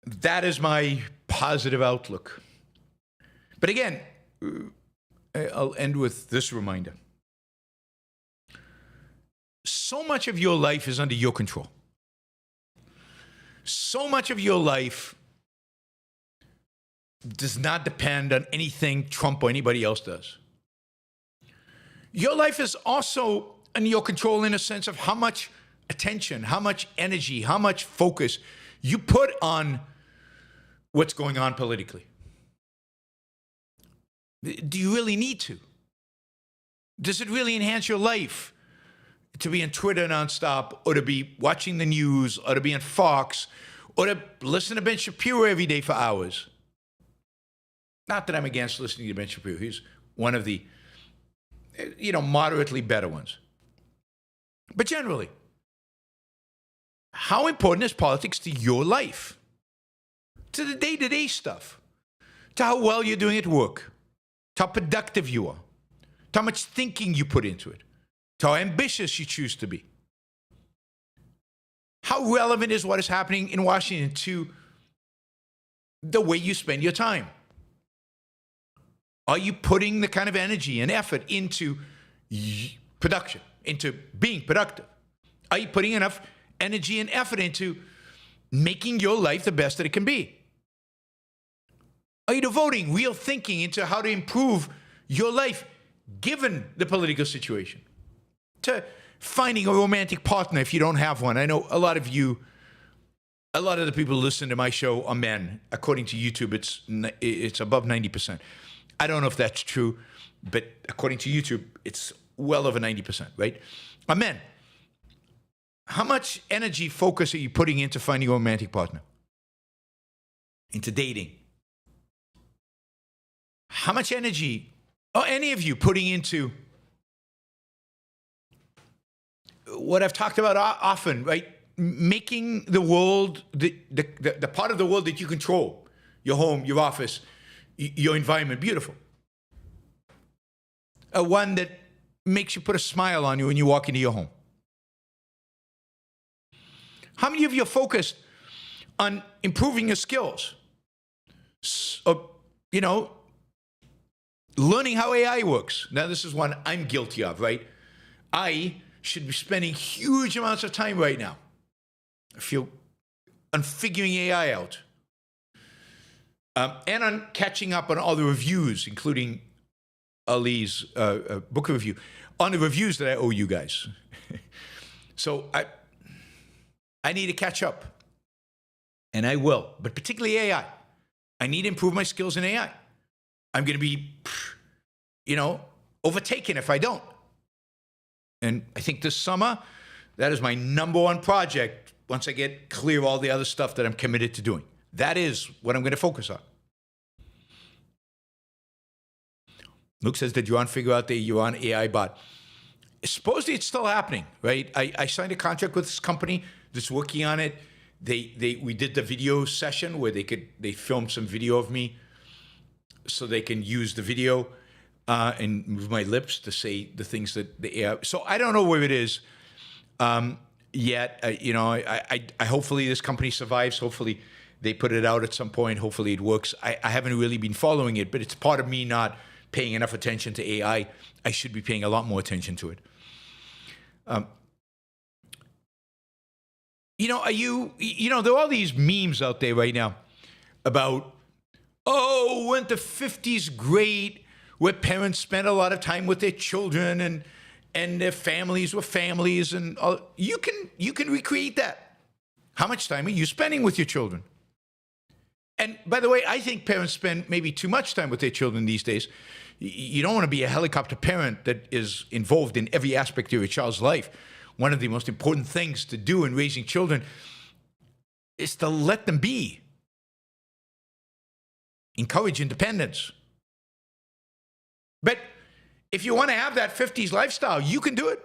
Speaker 2: that is my positive outlook. But again, I'll end with this reminder. So much of your life is under your control. So much of your life does not depend on anything Trump or anybody else does. Your life is also under your control in a sense of how much attention, how much energy, how much focus you put on what's going on politically. Do you really need to? Does it really enhance your life to be on Twitter nonstop, or to be watching the news, or to be on Fox, or to listen to Ben Shapiro every day for hours? Not that I'm against listening to Ben Shapiro. He's one of the, moderately better ones. But generally, how important is politics to your life? To the day-to-day stuff? To how well you're doing at work? To how productive you are? To how much thinking you put into it? To how ambitious you choose to be? How relevant is what is happening in Washington to the way you spend your time? Are you putting the kind of energy and effort into production, into being productive? Are you putting enough energy and effort into making your life the best that it can be? Are you devoting real thinking into how to improve your life given the political situation? To finding a romantic partner if you don't have one. I know a lot of the people who listen to my show are men. According to YouTube, it's above 90%. I don't know if that's true, but according to YouTube, it's well over 90%, right? Are men. How much energy, focus are you putting into finding a romantic partner? Into dating? How much energy are any of you putting into what I've talked about often, right? Making the world, the part of the world that you control, your home, your office, your environment, beautiful. One that makes you put a smile on you when you walk into your home. How many of you are focused on improving your skills? You know, learning how AI works. Now, this is one I'm guilty of, right? I should be spending huge amounts of time right now, I feel, on figuring AI out. And on catching up on all the reviews, including Ali's book review, on the reviews that I owe you guys. So I need to catch up. And I will, but particularly AI. I need to improve my skills in AI. I'm going to be, overtaken if I don't. And I think this summer, that is my number one project once I get clear of all the other stuff that I'm committed to doing. That is what I'm going to focus on. Luke says, did Yaron figure out the Yaron AI bot? Supposedly it's still happening, right? I signed a contract with this company that's working on it. We did the video session where they filmed some video of me so they can use the video and move my lips to say the things that the AI. So I don't know where it is yet. I hopefully this company survives. Hopefully they put it out at some point. Hopefully it works. I haven't really been following it, but it's part of me not paying enough attention to AI. I should be paying a lot more attention to it. There are all these memes out there right now about, weren't the 50s great, where parents spent a lot of time with their children and their families were families and all. You can recreate that. How much time are you spending with your children? And by the way, I think parents spend maybe too much time with their children these days. You don't want to be a helicopter parent that is involved in every aspect of your child's life. One of the most important things to do in raising children is to let them be. Encourage independence. But if you want to have that 50s lifestyle, you can do it.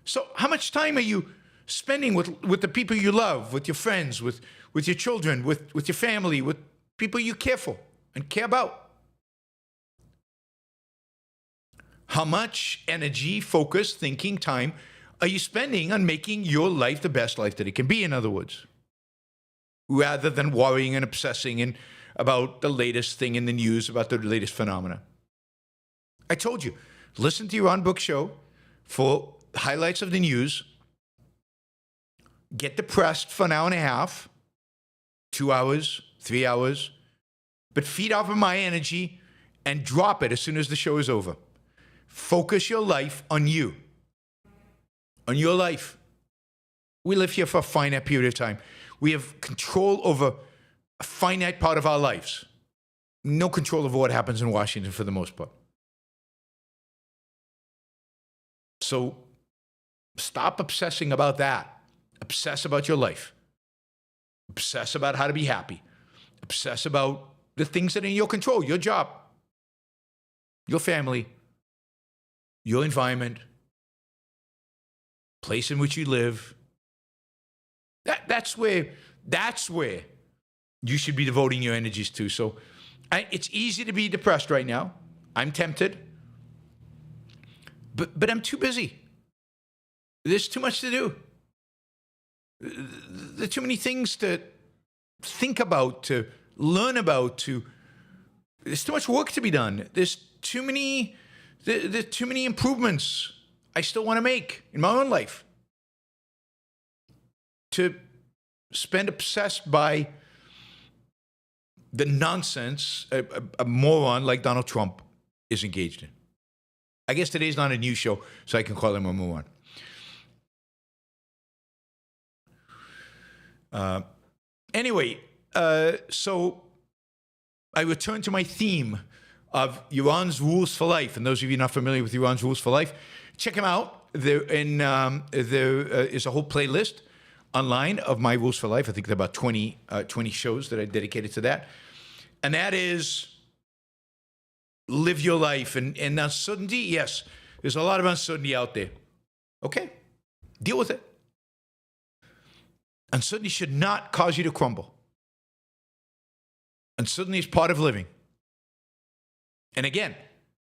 Speaker 2: So how much time are you spending with the people you love, with your friends, with your children, with your family, with people you care for and care about? How much energy, focus, thinking, time are you spending on making your life the best life that it can be, in other words? Rather than worrying and obsessing about the latest thing in the news, about the latest phenomena. I told you, listen to Yaron Brook show for highlights of the news. Get depressed for an hour and a half, 2 hours, 3 hours, but feed off of my energy and drop it as soon as the show is over. Focus your life on you, on your life. We live here for a finite period of time. We have control over a finite part of our lives. No control over what happens in Washington for the most part. So stop obsessing about that. Obsess about your life. Obsess about how to be happy. Obsess about the things that are in your control, your job, your family, your environment, place in which you live. That's where you should be devoting your energies to. So it's easy to be depressed right now. I'm tempted. But I'm too busy. There's too much to do. There are too many things to think about, to learn about, there's too much work to be done. There's too many improvements I still want to make in my own life to spend obsessed by the nonsense a moron like Donald Trump is engaged in. I guess today's not a news show, so I can call him a moron. Anyway, so I return to my theme of Yaron's Rules for Life. And those of you not familiar with Yaron's Rules for Life, check him out. There is a whole playlist online of my Rules for Life. I think there are about 20 shows that I dedicated to that. And that is live your life. And uncertainty, yes, there's a lot of uncertainty out there. Okay, deal with it. Uncertainty should not cause you to crumble. Uncertainty is part of living. And again,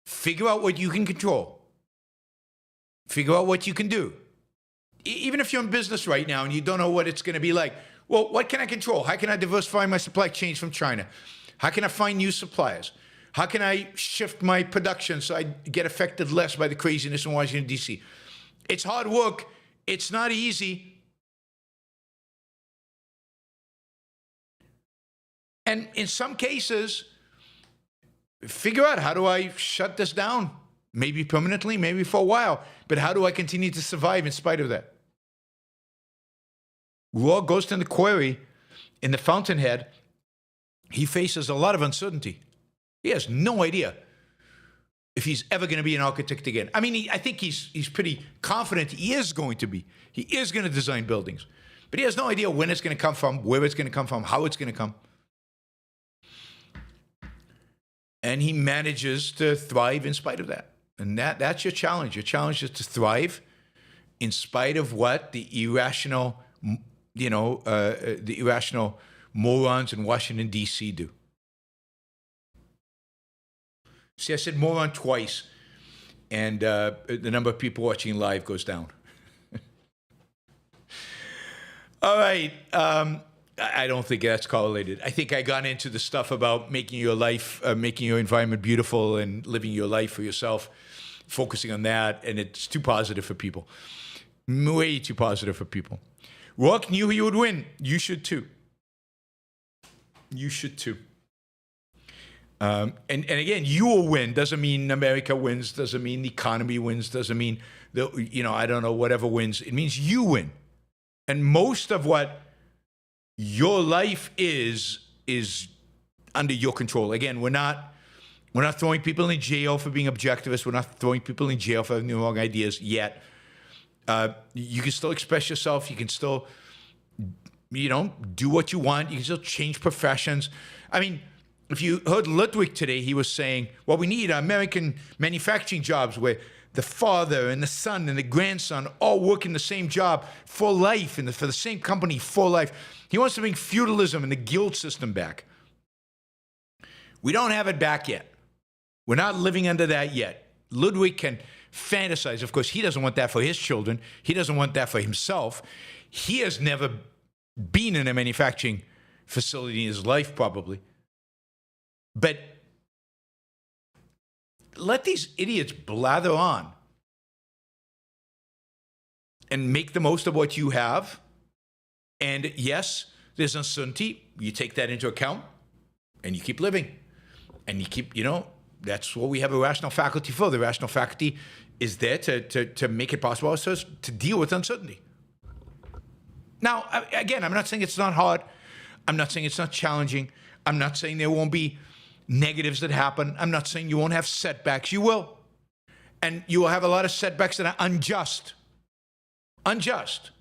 Speaker 2: figure out what you can control. Figure out what you can do. even if you're in business right now and you don't know what it's going to be like, well, what can I control? How can I diversify my supply chains from China? How can I find new suppliers? How can I shift my production so I get affected less by the craziness in Washington, D.C.? It's hard work. It's not easy. And in some cases, figure out, how do I shut this down? Maybe permanently, maybe for a while. But how do I continue to survive in spite of that? Raw goes to the quarry in the Fountainhead. He faces a lot of uncertainty. He has no idea if he's ever going to be an architect again. I mean, I think he's pretty confident he is going to be. He is going to design buildings. But he has no idea when it's going to come from, where it's going to come from, how it's going to come. And he manages to thrive in spite of that. And that's your challenge. Your challenge is to thrive in spite of what the irrational, the irrational morons in Washington, D.C. do. See, I said moron twice, and the number of people watching live goes down. All right. I don't think that's correlated. I think I got into the stuff about making your life, making your environment beautiful and living your life for yourself, focusing on that, and it's too positive for people. Way too positive for people. Rock knew he would win. You should too. You should too. And again, you will win. Doesn't mean America wins. Doesn't mean the economy wins. Doesn't mean, I don't know, whatever wins. It means you win. And most of what your life is under your control. Again, we're not throwing people in jail for being objectivists. We're not throwing people in jail for having the wrong ideas yet. You can still express yourself. You can still, do what you want. You can still change professions. I mean, if you heard Ludwig today, he was saying, well, we need American manufacturing jobs where the father and the son and the grandson all work in the same job for life and for the same company for life. He wants to bring feudalism and the guild system back. We don't have it back yet. We're not living under that yet. Ludwig can fantasize. Of course, he doesn't want that for his children. He doesn't want that for himself. He has never been in a manufacturing facility in his life, probably. But let these idiots blather on and make the most of what you have. And yes, there's uncertainty. You take that into account and you keep living. And you keep, that's what we have a rational faculty for. The rational faculty is there to make it possible also to deal with uncertainty. Now, again, I'm not saying it's not hard. I'm not saying it's not challenging. I'm not saying there won't be negatives that happen. I'm not saying you won't have setbacks. You will. And you will have a lot of setbacks that are unjust. Unjust.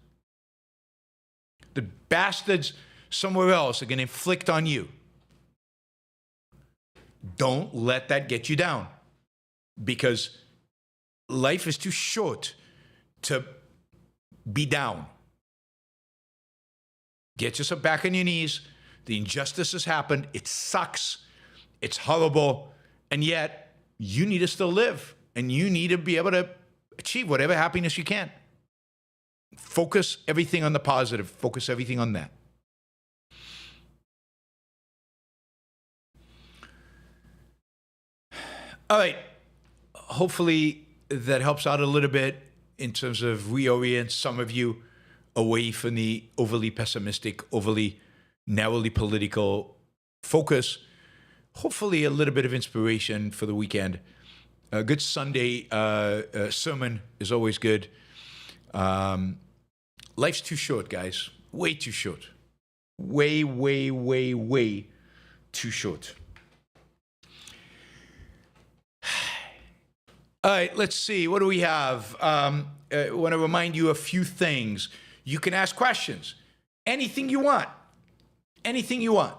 Speaker 2: The bastards somewhere else are going to inflict on you. Don't let that get you down. Because life is too short to be down. Get yourself back on your knees. The injustice has happened. It sucks. It's horrible. And yet, you need to still live. And you need to be able to achieve whatever happiness you can. Focus everything on the positive. Focus everything on that. All right. Hopefully that helps out a little bit in terms of reorient some of you away from the overly pessimistic, overly narrowly political focus. Hopefully a little bit of inspiration for the weekend. A good Sunday sermon is always good. Life's too short, guys. Way too short. Way, way, way, way too short. All right, let's see. What do we have? I want to remind you a few things. You can ask questions. Anything you want. Anything you want.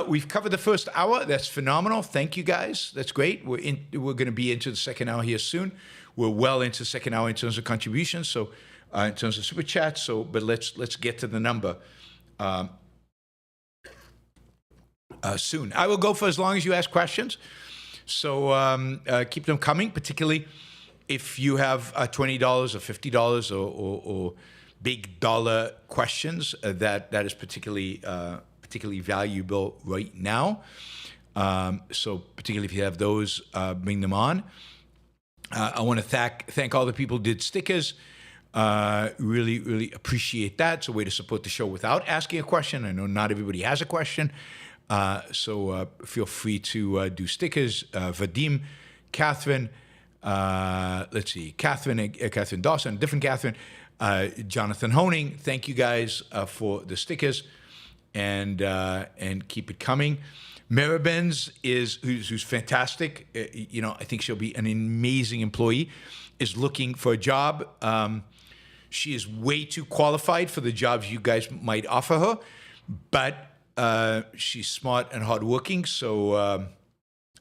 Speaker 2: We've covered the first hour. That's phenomenal. Thank you, guys. That's great. We're going to be into the second hour here soon. We're well into the second hour in terms of contributions, so in terms of super chats. So, but let's get to the number soon. I will go for as long as you ask questions. So keep them coming, particularly if you have $20 or $50 or big dollar questions that is particularly valuable right now. So particularly if you have those, bring them on. I want to thank all the people who did stickers. Really, really appreciate that. It's a way to support the show without asking a question. I know not everybody has a question. So feel free to do stickers. Vadim, Catherine, Catherine Dawson, different Catherine, Jonathan Honing. Thank you guys for the stickers, and keep it coming. Maribens who's fantastic. I think she'll be an amazing employee. Is looking for a job. She is way too qualified for the jobs you guys might offer her, but she's smart and hardworking. So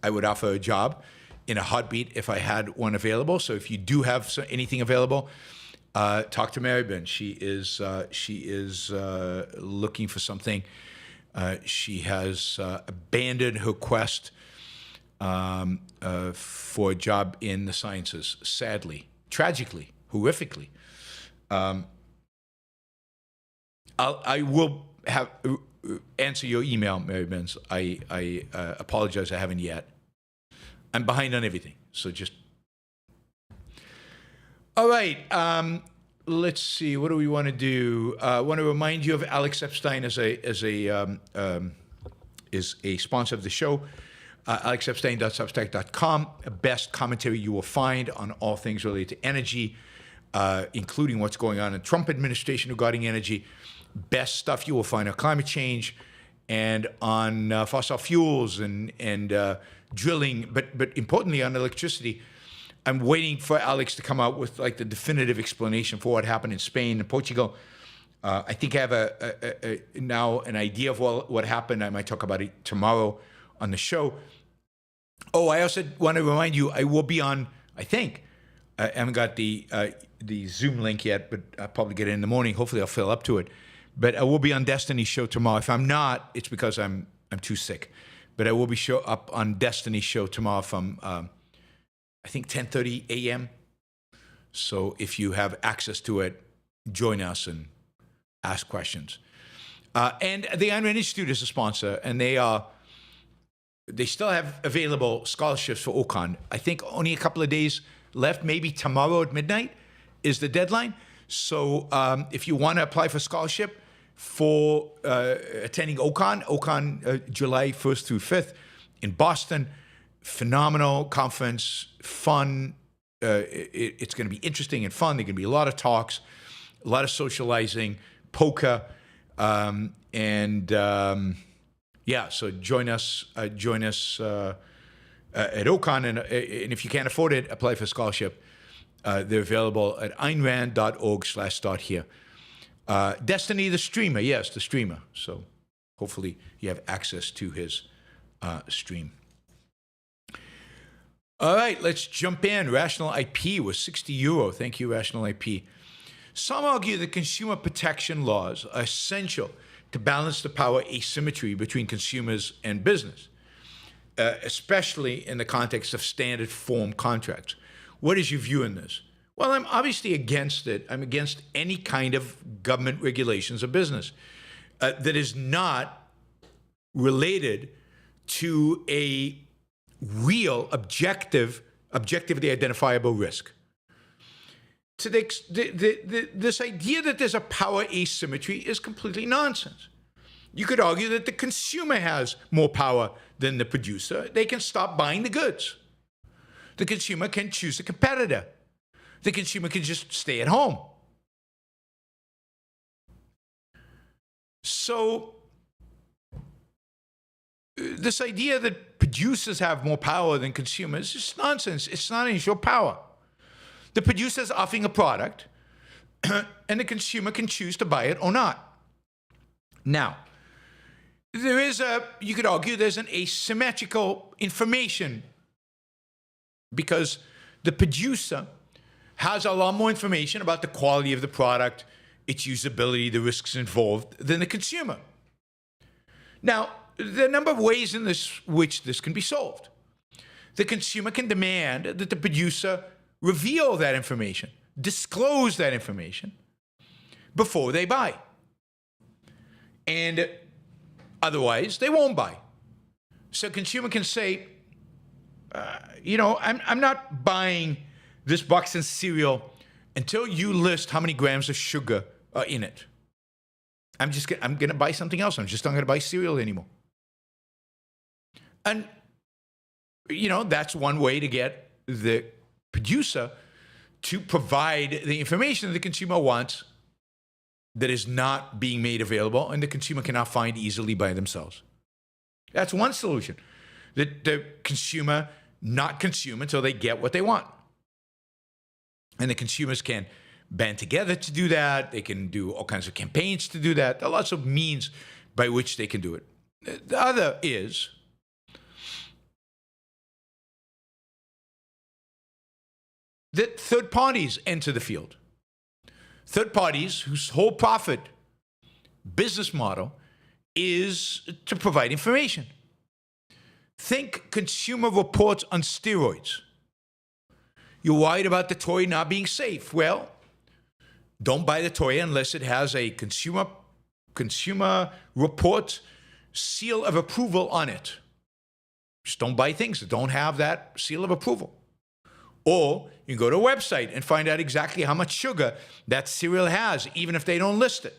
Speaker 2: I would offer her a job in a heartbeat if I had one available. So if you do have anything available, talk to Maribens. She is looking for something. She has abandoned her quest for a job in the sciences, sadly, tragically, horrifically. I will answer your email, Maribens. I apologize, I haven't yet. I'm behind on everything, so just... All right, let's see. What do we want to do? I want to remind you of Alex Epstein is a sponsor of the show. AlexEpstein.substack.com. Best commentary you will find on all things related to energy, including what's going on in the Trump administration regarding energy. Best stuff you will find on climate change and on fossil fuels and drilling, but importantly on electricity. I'm waiting for Alex to come out with like the definitive explanation for what happened in Spain and Portugal. I think I have now an idea of what happened. I might talk about it tomorrow on the show. Oh, I also want to remind you, I will be on, I think, I haven't got the Zoom link yet, but I'll probably get it in the morning. Hopefully I'll fill up to it. But I will be on Destiny's show tomorrow. If I'm not, it's because I'm too sick. But I will be up on Destiny's show tomorrow from, I think, 10:30 a.m. So if you have access to it, join us and ask questions. And the Ayn Rand Institute is a sponsor, and they still have available scholarships for Ocon. I think only a couple of days left, maybe tomorrow at midnight is the deadline. So if you want to apply for scholarship for attending Ocon, July 1st through 5th in Boston, phenomenal conference, fun. It's going to be interesting and fun. There are going to be a lot of talks, a lot of socializing, poker, yeah, so join us at Ocon, and if you can't afford it, apply for scholarship. They're available at aynrand.org/start here. Destiny, the streamer, yes, the streamer. So hopefully you have access to his stream. All right, let's jump in. Rational IP was €60. Thank you, Rational IP. Some argue that consumer protection laws are essential to balance the power asymmetry between consumers and business, especially in the context of standard form contracts. What is your view on this? Well, I'm obviously against it. I'm against any kind of government regulations of business that is not related to a real, objectively identifiable risk. So this idea that there's a power asymmetry is completely nonsense. You could argue that the consumer has more power than the producer. They can stop buying the goods. The consumer can choose a competitor. The consumer can just stay at home. So this idea that producers have more power than consumers is just nonsense. It's not in your power. The producer is offering a product, and the consumer can choose to buy it or not. Now, you could argue there's an asymmetrical information because the producer has a lot more information about the quality of the product, its usability, the risks involved than the consumer. Now, there are a number of ways in which this can be solved. The consumer can demand that the producer reveal that information, disclose that information before they buy. And otherwise, they won't buy. So a consumer can say, I'm not buying this box of cereal until you list how many grams of sugar are in it. I'm going to buy something else. I'm just not going to buy cereal anymore. And, that's one way to get the producer to provide the information that the consumer wants that is not being made available and the consumer cannot find easily by themselves. That's one solution. That the consumer not consume until they get what they want. And the consumers can band together to do that. They can do all kinds of campaigns to do that. There are lots of means by which they can do it. The other is that third parties enter the field. Third parties whose whole profit business model is to provide information. Think Consumer Reports on steroids. You're worried about the toy not being safe. Well, don't buy the toy unless it has a Consumer Report seal of approval on it. Just don't buy things that don't have that seal of approval. Or you can go to a website and find out exactly how much sugar that cereal has, even if they don't list it.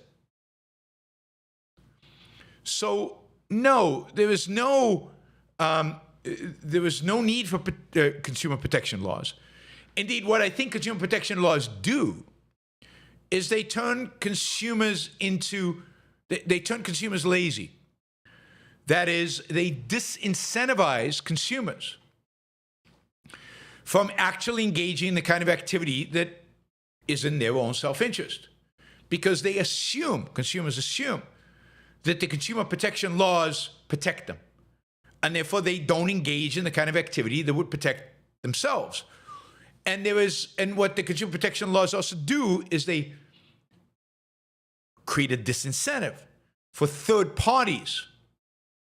Speaker 2: So, no, there is no need for consumer protection laws. Indeed, what I think consumer protection laws do is they turn consumers lazy. That is, they disincentivize consumers from actually engaging in the kind of activity that is in their own self-interest. Because consumers assume that the consumer protection laws protect them. And therefore they don't engage in the kind of activity that would protect themselves. And what the consumer protection laws also do is they create a disincentive for third parties,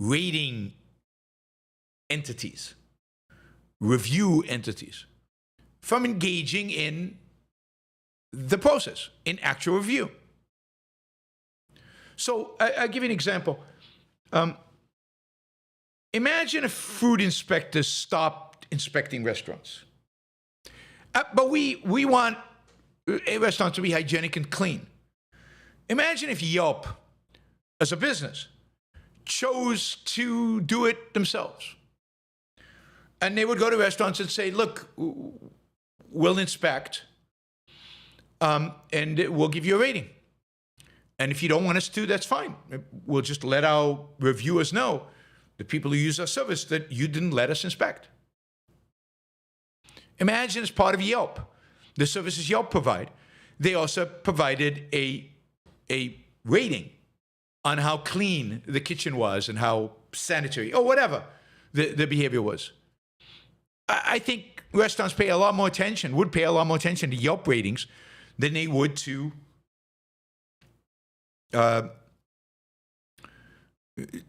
Speaker 2: rating entities, review entities, from engaging in the process, in actual review. So I'll give you an example. Imagine if food inspectors stopped inspecting restaurants. But we want a restaurant to be hygienic and clean. Imagine if Yelp, as a business, chose to do it themselves. And they would go to restaurants and say, look, we'll inspect, and we'll give you a rating. And if you don't want us to, that's fine. We'll just let our reviewers know, the people who use our service, that you didn't let us inspect. Imagine as part of Yelp, the services Yelp provide, they also provided a rating on how clean the kitchen was and how sanitary, or whatever the behavior was. I think restaurants would pay a lot more attention to Yelp ratings than they would to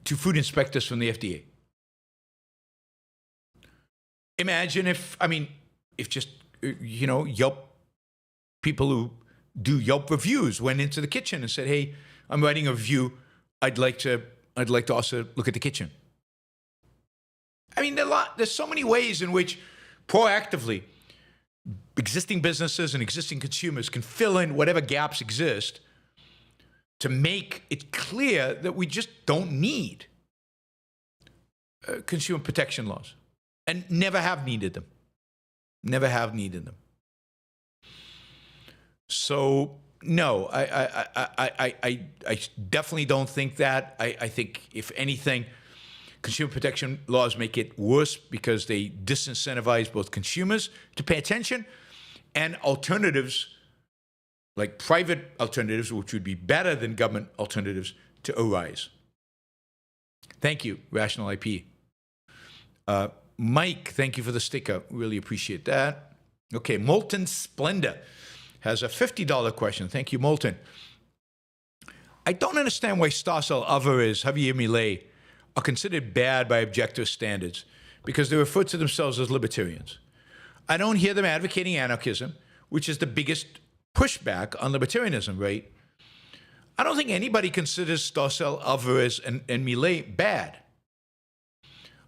Speaker 2: food inspectors from the FDA. Imagine if just, Yelp, people who do Yelp reviews went into the kitchen and said, hey, I'm writing a review. I'd like to also look at the kitchen. There's so many ways in which proactively existing businesses and existing consumers can fill in whatever gaps exist to make it clear that we just don't need consumer protection laws and never have needed them. So no, I definitely don't think that. I think, if anything, consumer protection laws make it worse because they disincentivize both consumers to pay attention and alternatives, like private alternatives, which would be better than government alternatives, to arise. Thank you, Rational IP. Mike, thank you for the sticker. Really appreciate that. Okay, Molten Splendor has a $50 question. Thank you, Molten. I don't understand why Stossel, Alvarez, Javier Milei are considered bad by objective standards because they refer to themselves as libertarians. I don't hear them advocating anarchism, which is the biggest pushback on libertarianism, right? I don't think anybody considers Stossel, Alvarez, and Millet bad.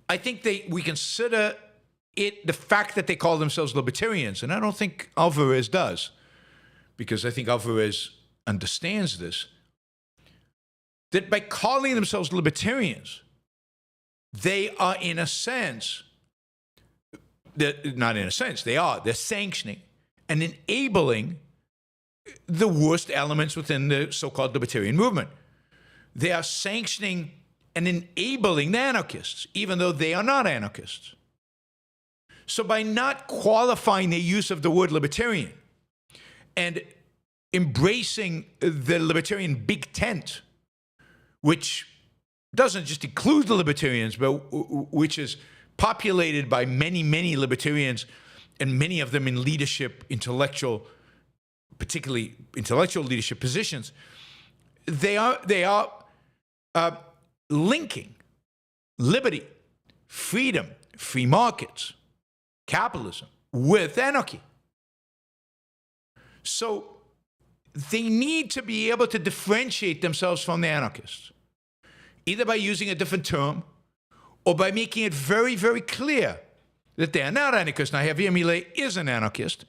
Speaker 2: I think we consider it the fact that they call themselves libertarians, and I don't think Alvarez does, because I think Alvarez understands this, that by calling themselves libertarians, they are in a sense, not in a sense, they're sanctioning and enabling the worst elements within the so-called libertarian movement. They are sanctioning and enabling the anarchists, even though they are not anarchists. So by not qualifying the use of the word libertarian and embracing the libertarian big tent, which doesn't just include the libertarians, but which is populated by many, many libertarians, and many of them in leadership, particularly intellectual leadership positions, they are linking liberty, freedom, free markets, capitalism with anarchy. So they need to be able to differentiate themselves from the anarchists, either by using a different term or by making it very, very clear that they are not anarchists. Now, Javier Milei is an anarchist.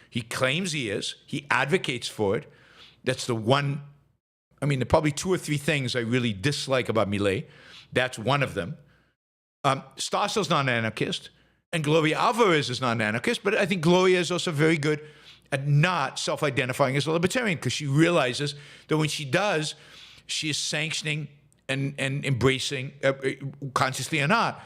Speaker 2: He claims he is. He advocates for it. That's the one, there are probably 2 or 3 things I really dislike about Milei. That's one of them. Stossel's not an anarchist, and Gloria Alvarez is not an anarchist, but I think Gloria is also very good at not self-identifying as a libertarian, because she realizes that when she does, she is sanctioning and embracing, consciously or not,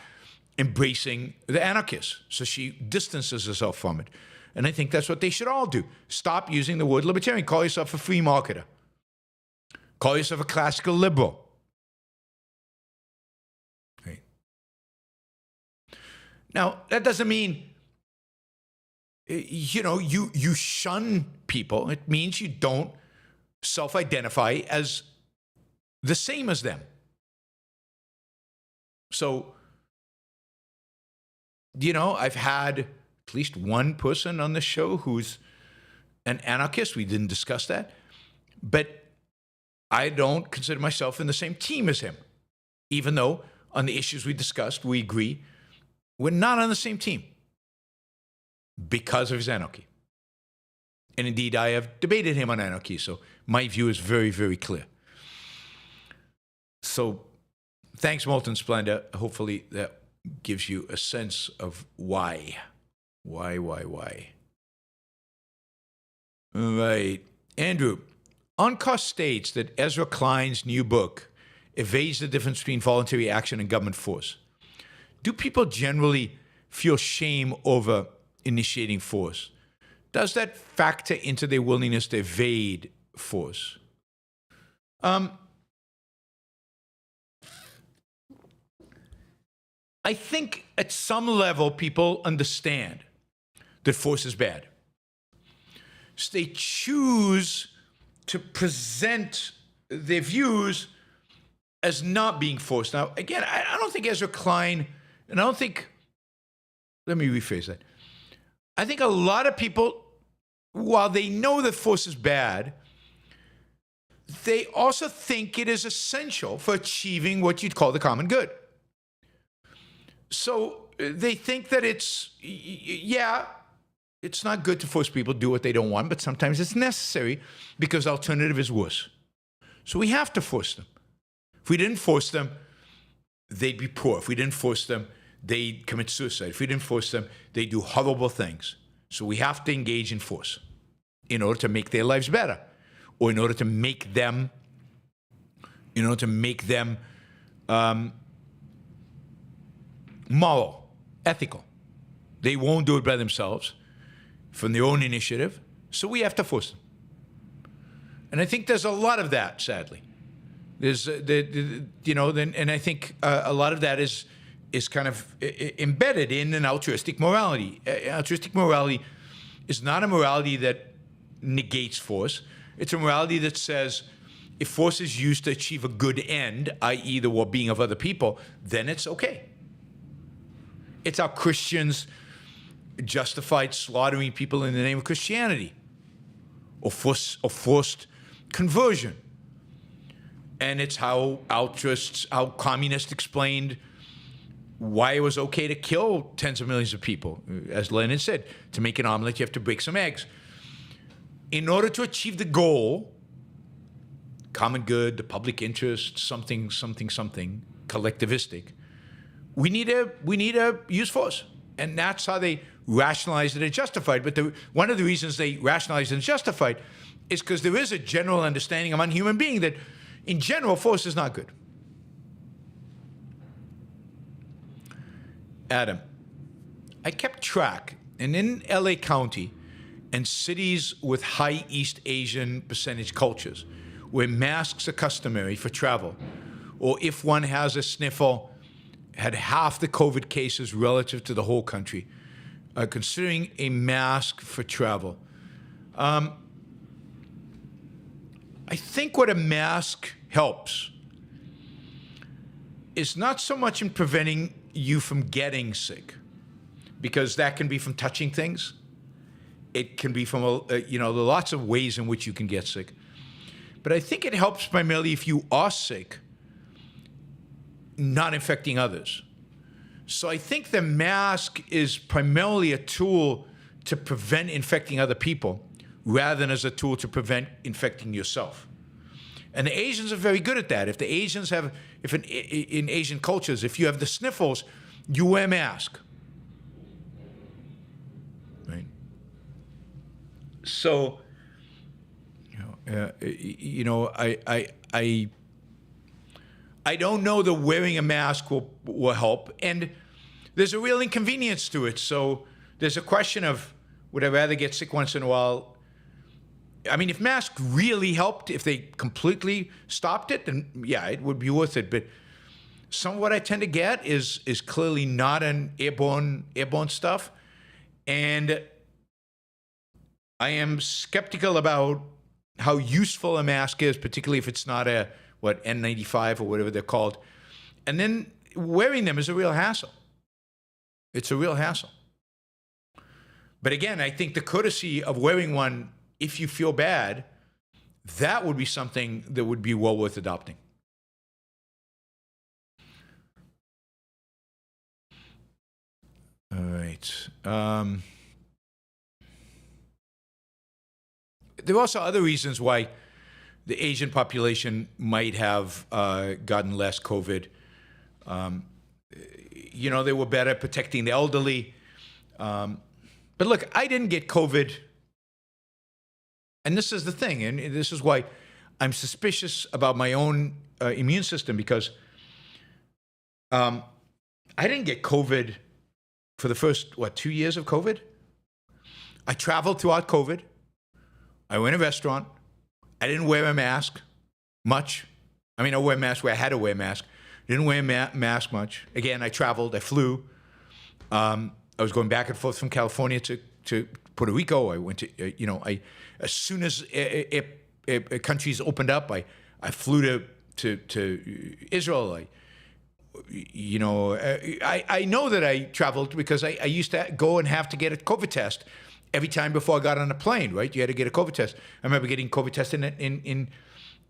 Speaker 2: embracing the anarchists. So she distances herself from it. And I think that's what they should all do. Stop using the word libertarian. Call yourself a free marketer. Call yourself a classical liberal. Right. Now, that doesn't mean, you shun people. It means you don't self-identify as the same as them. So, I've had at least one person on the show who's an anarchist. We didn't discuss that. But I don't consider myself in the same team as him, even though on the issues we discussed, we agree. We're not on the same team because of his anarchy. And indeed, I have debated him on anarchy, so my view is very, very clear. So thanks, Molten Splendor. Hopefully that gives you a sense of why. Why? All right. Andrew, Oncost states that Ezra Klein's new book evades the difference between voluntary action and government force. Do people generally feel shame over initiating force? Does that factor into their willingness to evade force? I think at some level people understand that force is bad. So they choose to present their views as not being forced. Now, again, I don't think Ezra Klein, and I don't think, let me rephrase that. I think a lot of people, while they know that force is bad, they also think it is essential for achieving what you'd call the common good. So they think that it's not good to force people to do what they don't want, but sometimes it's necessary because the alternative is worse. So we have to force them. If we didn't force them, they'd be poor. If we didn't force them, they'd commit suicide. If we didn't force them, they'd do horrible things. So we have to engage in force in order to make their lives better, or in order to make them, moral, ethical. They won't do it by themselves from their own initiative, so we have to force them. And I think there's a lot of that, sadly. There's, and I think a lot of that is kind of embedded in an altruistic morality. Altruistic morality is not a morality that negates force. It's a morality that says if force is used to achieve a good end, i.e. the well-being of other people, then it's okay. It's how Christians justified slaughtering people in the name of Christianity or forced conversion. And it's how communists explained why it was okay to kill tens of millions of people. As Lenin said, to make an omelet, you have to break some eggs. In order to achieve the goal, common good, the public interest, something, collectivistic, we need a use force. And that's how they rationalized it and justified. But one of the reasons they rationalized and justified is because there is a general understanding among human beings that, in general, force is not good. Adam, I kept track, and in LA County and cities with high East Asian percentage cultures, where masks are customary for travel, or if one has a sniffle, had half the COVID cases relative to the whole country, considering a mask for travel. I think what a mask helps is not so much in preventing you from getting sick, because that can be from touching things. It can be from, there are lots of ways in which you can get sick. But I think it helps primarily if you are sick, not infecting others. So I think the mask is primarily a tool to prevent infecting other people rather than as a tool to prevent infecting yourself. And the Asians are very good at that. If the Asians have, in Asian cultures, if you have the sniffles, you wear a mask. Right? So, I don't know that wearing a mask will help. And there's a real inconvenience to it. So there's a question of, would I rather get sick once in a while? I mean, if masks really helped, if they completely stopped it, then yeah, it would be worth it. But some of what I tend to get is clearly not an airborne stuff. And I am skeptical about how useful a mask is, particularly if it's not a, N95 or whatever they're called. And then wearing them is a real hassle. It's a real hassle. But again, I think the courtesy of wearing one, if you feel bad, that would be something that would be well worth adopting. All right. There are also other reasons why the Asian population might have gotten less COVID. They were better at protecting the elderly. But look, I didn't get COVID. And this is the thing, and this is why I'm suspicious about my own immune system, because I didn't get COVID for the first, 2 years of COVID? I traveled throughout COVID. I went to a restaurant. I didn't wear a mask much. I mean, I wore a mask where I had to wear a mask. Didn't wear a mask much. Again, I traveled. I flew. I was going back and forth from California to Puerto Rico. I went to, as soon as countries opened up, I flew to Israel. I know that I traveled because I used to go and have to get a COVID test every time before I got on a plane, right? You had to get a COVID test. I remember getting COVID tested in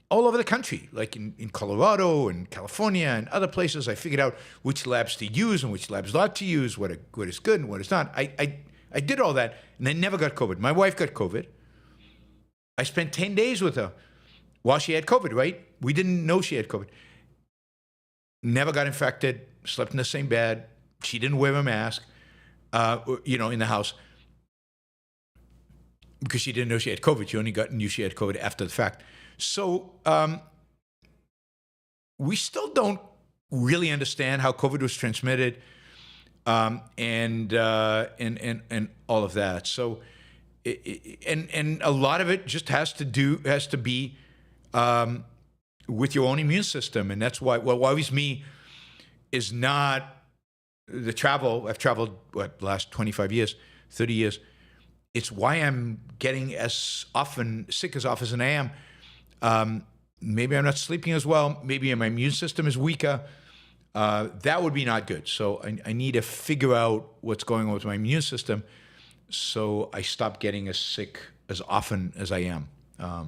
Speaker 2: all over the country, like in Colorado and California and other places. I figured out which labs to use and which labs not to use, what is good and what is not. I did all that, and I never got COVID. My wife got COVID. I spent 10 days with her while she had COVID, right? We didn't know she had COVID. Never got infected, slept in the same bed. She didn't wear a mask, in the house, because she didn't know she had COVID. She only knew she had COVID after the fact. So we still don't really understand how COVID was transmitted, and all of that. So, and a lot of it just has to be with your own immune system, and that's why what worries me is not the travel. I've traveled the last 25 years, 30 years. It's why I'm getting sick as often as I am. Maybe I'm not sleeping as well. Maybe my immune system is weaker. that would be not good. So I need to figure out what's going on with my immune system so I stop getting as sick as often as I am. Yeah.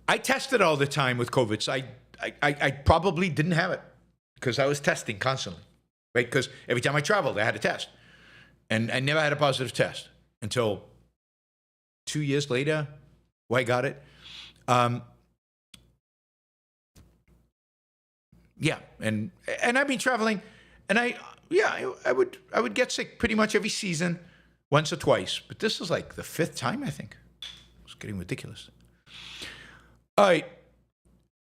Speaker 2: I tested all the time with COVID. So I probably didn't have it because I was testing constantly, right? Because every time I traveled, I had a test. And I never had a positive test until 2 years later, I got it. Yeah, and I've been traveling, and I would get sick pretty much every season, once or twice. But this is like the 5th time, I think. It's getting ridiculous. All right,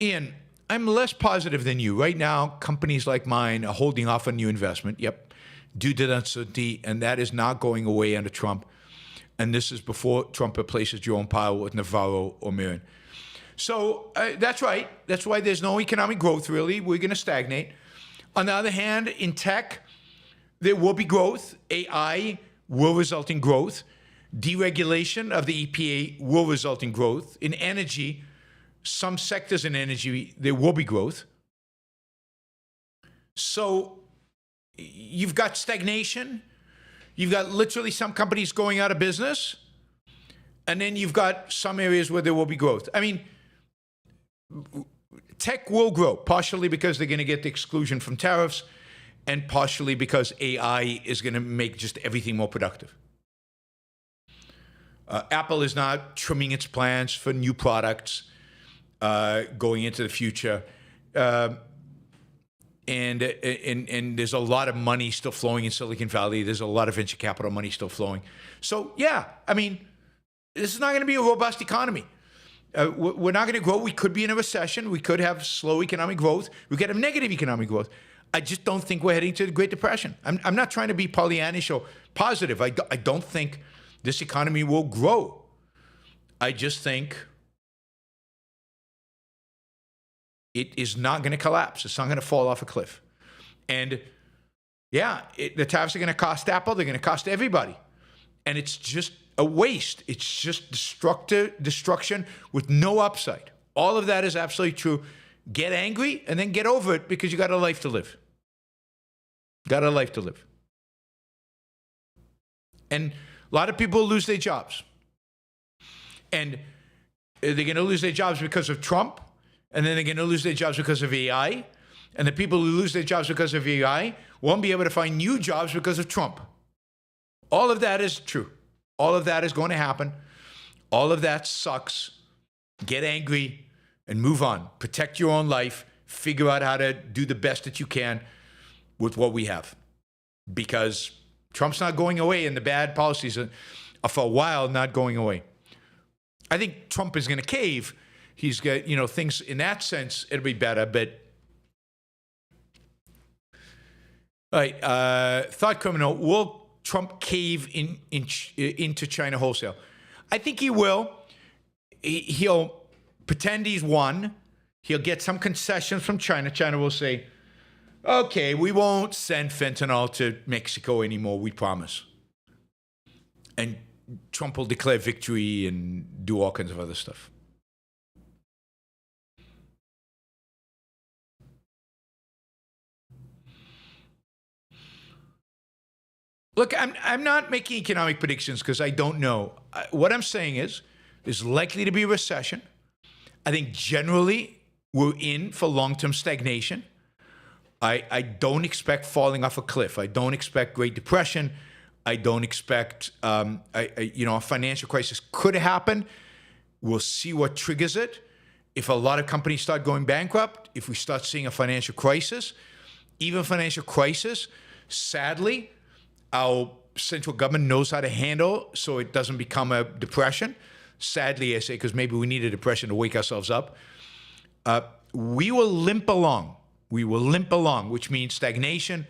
Speaker 2: Ian, I'm less positive than you. Right now, companies like mine are holding off on new investment. Yep, due to uncertainty, and that is not going away under Trump. And this is before Trump replaces Jerome Powell with Navarro or Marin. So that's right. That's why there's no economic growth, really. We're going to stagnate. On the other hand, in tech, there will be growth. AI will result in growth. Deregulation of the EPA will result in growth. In energy, some sectors in energy, there will be growth. So you've got stagnation. You've got literally some companies going out of business. And then you've got some areas where there will be growth. I mean, tech will grow, partially because they're going to get the exclusion from tariffs, and partially because AI is going to make just everything more productive. Apple is not trimming its plans for new products going into the future. And there's a lot of money still flowing in Silicon Valley. There's a lot of venture capital money still flowing. So, yeah, I mean, this is not going to be a robust economy. We're not going to grow. We could be in a recession. We could have slow economic growth. We could have negative economic growth. I just don't think we're heading to the Great Depression. I'm not trying to be Pollyannish or positive. I don't think this economy will grow. I just think it is not going to collapse. It's not going to fall off a cliff. And yeah, the tariffs are going to cost Apple. They're going to cost everybody. And it's just a waste. It's just destruction with no upside. All of that is absolutely true. Get angry and then get over it because you got a life to live. Got a life to live. And a lot of people lose their jobs. And they're going to lose their jobs because of Trump. And then they're going to lose their jobs because of AI. And the people who lose their jobs because of AI won't be able to find new jobs because of Trump. All of that is true. All of that is going to happen. All of that sucks. Get angry and move on. Protect your own life. Figure out how to do the best that you can with what we have. Because Trump's not going away and the bad policies are for a while not going away. I think Trump is going to cave. He's got, things in that sense, it'll be better, but all right, thought criminal, will Trump cave into China wholesale? I think he will. He'll pretend he's won. He'll get some concessions from China. China will say, okay, we won't send fentanyl to Mexico anymore, we promise. And Trump will declare victory and do all kinds of other stuff. Look, I'm not making economic predictions because I don't know. What I'm saying is there's likely to be a recession. I think generally we're in for long-term stagnation. I don't expect falling off a cliff. I don't expect Great Depression. I don't expect, a financial crisis could happen. We'll see what triggers it. If a lot of companies start going bankrupt, if we start seeing a financial crisis, even financial crisis, sadly, our central government knows how to handle so it doesn't become a depression. Sadly, I say, because maybe we need a depression to wake ourselves up. We will limp along. We will limp along, which means stagnation,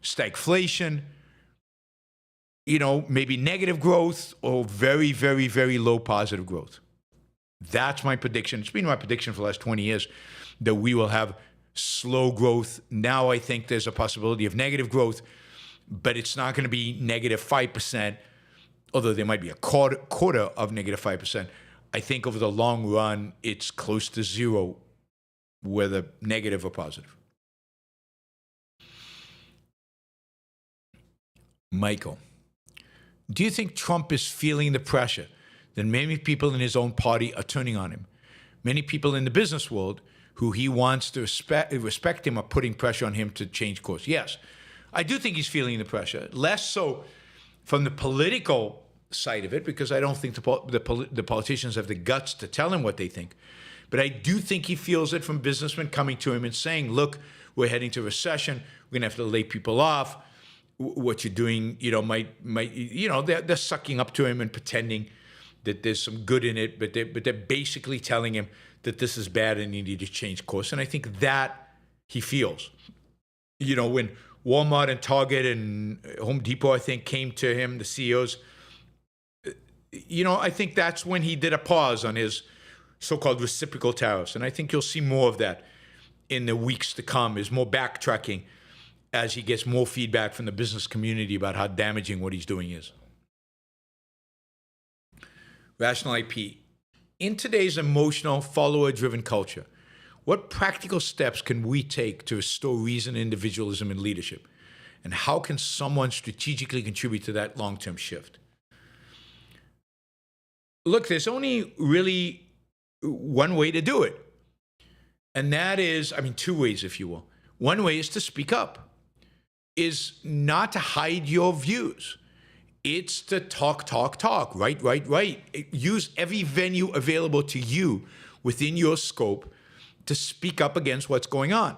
Speaker 2: stagflation, maybe negative growth or very, very, very low positive growth. That's my prediction. It's been my prediction for the last 20 years that we will have slow growth. Now I think there's a possibility of negative growth, but it's not going to be negative 5%, although there might be a quarter of negative 5%. I think over the long run, it's close to zero whether negative or positive. Michael, do you think Trump is feeling the pressure that many people in his own party are turning on him? Many people in the business world who he wants to respect him are putting pressure on him to change course. Yes, I do think he's feeling the pressure. Less so from the political side of it, because I don't think the politicians have the guts to tell him what they think. But I do think he feels it from businessmen coming to him and saying, look, we're heading to recession. We're going to have to lay people off. What you're doing, might they're sucking up to him and pretending that there's some good in it, but they're basically telling him that this is bad and you need to change course. And I think that he feels. When Walmart and Target and Home Depot, I think, came to him, the CEOs, I think that's when he did a pause on his so-called reciprocal tariffs. And I think you'll see more of that in the weeks to come, is more backtracking as he gets more feedback from the business community about how damaging what he's doing is. Rational IP. In today's emotional, follower-driven culture, what practical steps can we take to restore reason, individualism, and leadership? And how can someone strategically contribute to that long-term shift? Look, there's only really one way to do it. And that is, two ways, if you will. One way is to speak up. Is not to hide your views. It's to talk, right. Use every venue available to you within your scope to speak up against what's going on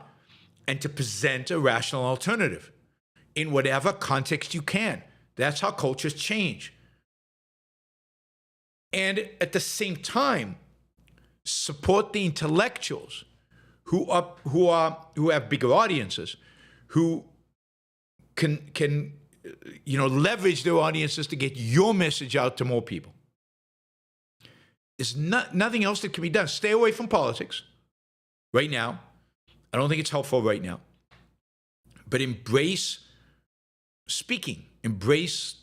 Speaker 2: and to present a rational alternative in whatever context you can. That's how cultures change. And at the same time, support the intellectuals who have bigger audiences, who can leverage their audiences to get your message out to more people. There's nothing else that can be done. Stay away from politics right now. I don't think it's helpful right now. But embrace speaking. Embrace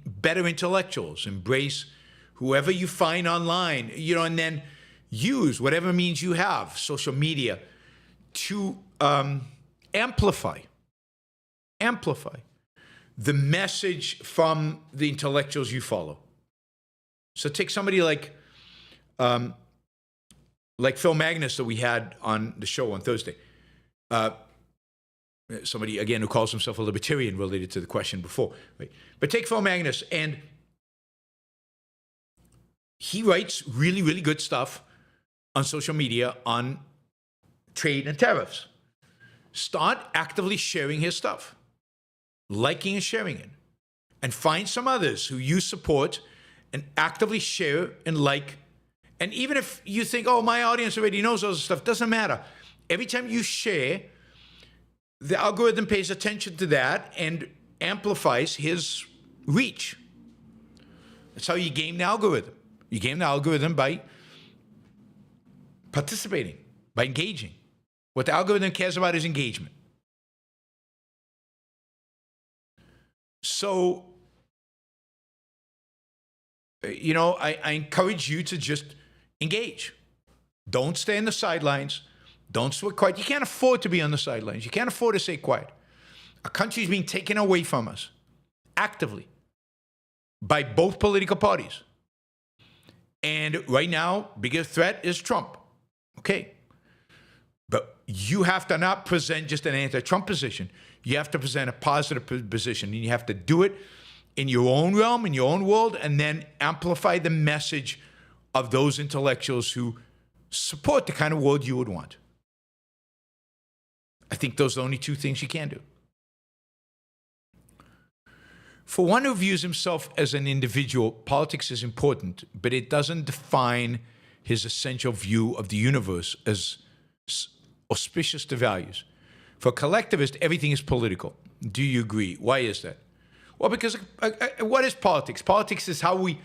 Speaker 2: better intellectuals. Embrace whoever you find online, and then use whatever means you have, social media, to amplify the message from the intellectuals you follow. So take somebody like Phil Magnus that we had on the show on Thursday. Somebody, again, who calls himself a libertarian, related to the question before. Right? But take Phil Magnus, and he writes really, really good stuff on social media on trade and tariffs. Start actively sharing his stuff, liking and sharing it, and find some others who you support and actively share and like. And even if you think, oh, my audience already knows all this stuff, doesn't matter. Every time you share, the algorithm pays attention to that and amplifies his reach. That's how you game the algorithm. You game the algorithm by participating, by engaging. What the algorithm cares about is engagement. So, I encourage you to just engage. Don't stay on the sidelines. Don't sit quiet. You can't afford to be on the sidelines. You can't afford to stay quiet. Our country is being taken away from us, actively, by both political parties. And right now, biggest threat is Trump. Okay. But you have to not present just an anti-Trump position. You have to present a positive position, and you have to do it in your own realm, in your own world, and then amplify the message of those intellectuals who support the kind of world you would want. I think those are the only two things you can do. For one who views himself as an individual, politics is important, but it doesn't define his essential view of the universe as auspicious to values. For a collectivist, everything is political. Do you agree? Why is that? Well, because what is politics? Politics is how we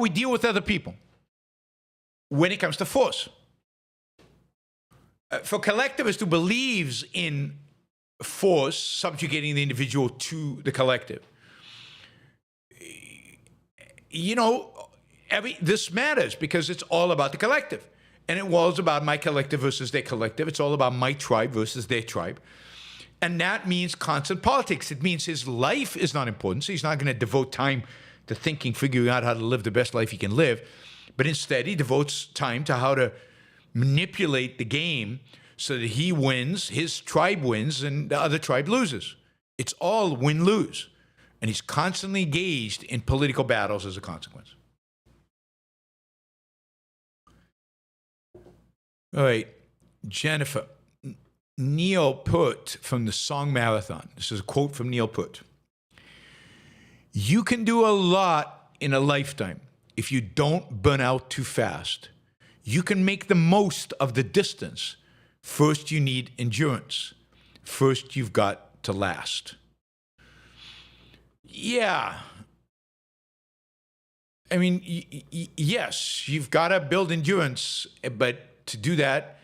Speaker 2: deal with other people when it comes to force. For a collectivist who believes in force subjugating the individual to the collective, this matters because it's all about the collective. And it was about my collective versus their collective. It's all about my tribe versus their tribe. And that means constant politics. It means his life is not important. So he's not going to devote time to thinking, figuring out how to live the best life he can live. But instead, he devotes time to how to manipulate the game so that he wins, his tribe wins, and the other tribe loses. It's all win-lose. And he's constantly engaged in political battles as a consequence. All right, Jennifer. Neil Put from the Song Marathon. This is a quote from Neil Put. You can do a lot in a lifetime if you don't burn out too fast. You can make the most of the distance. First, you need endurance. First, you've got to last. Yeah. I mean, yes, you've got to build endurance, but to do that,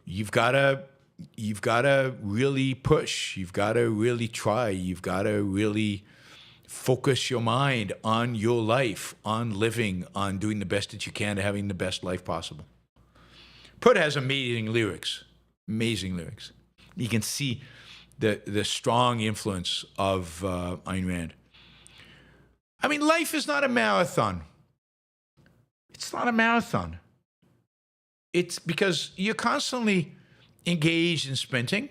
Speaker 2: you've got to really push. You've got to really try. You've got to really focus your mind on your life, on living, on doing the best that you can, having the best life possible. Put has amazing lyrics. Amazing lyrics. You can see the strong influence of Ayn Rand. I mean, life is not a marathon. It's not a marathon. It's because you're constantly engaged in sprinting.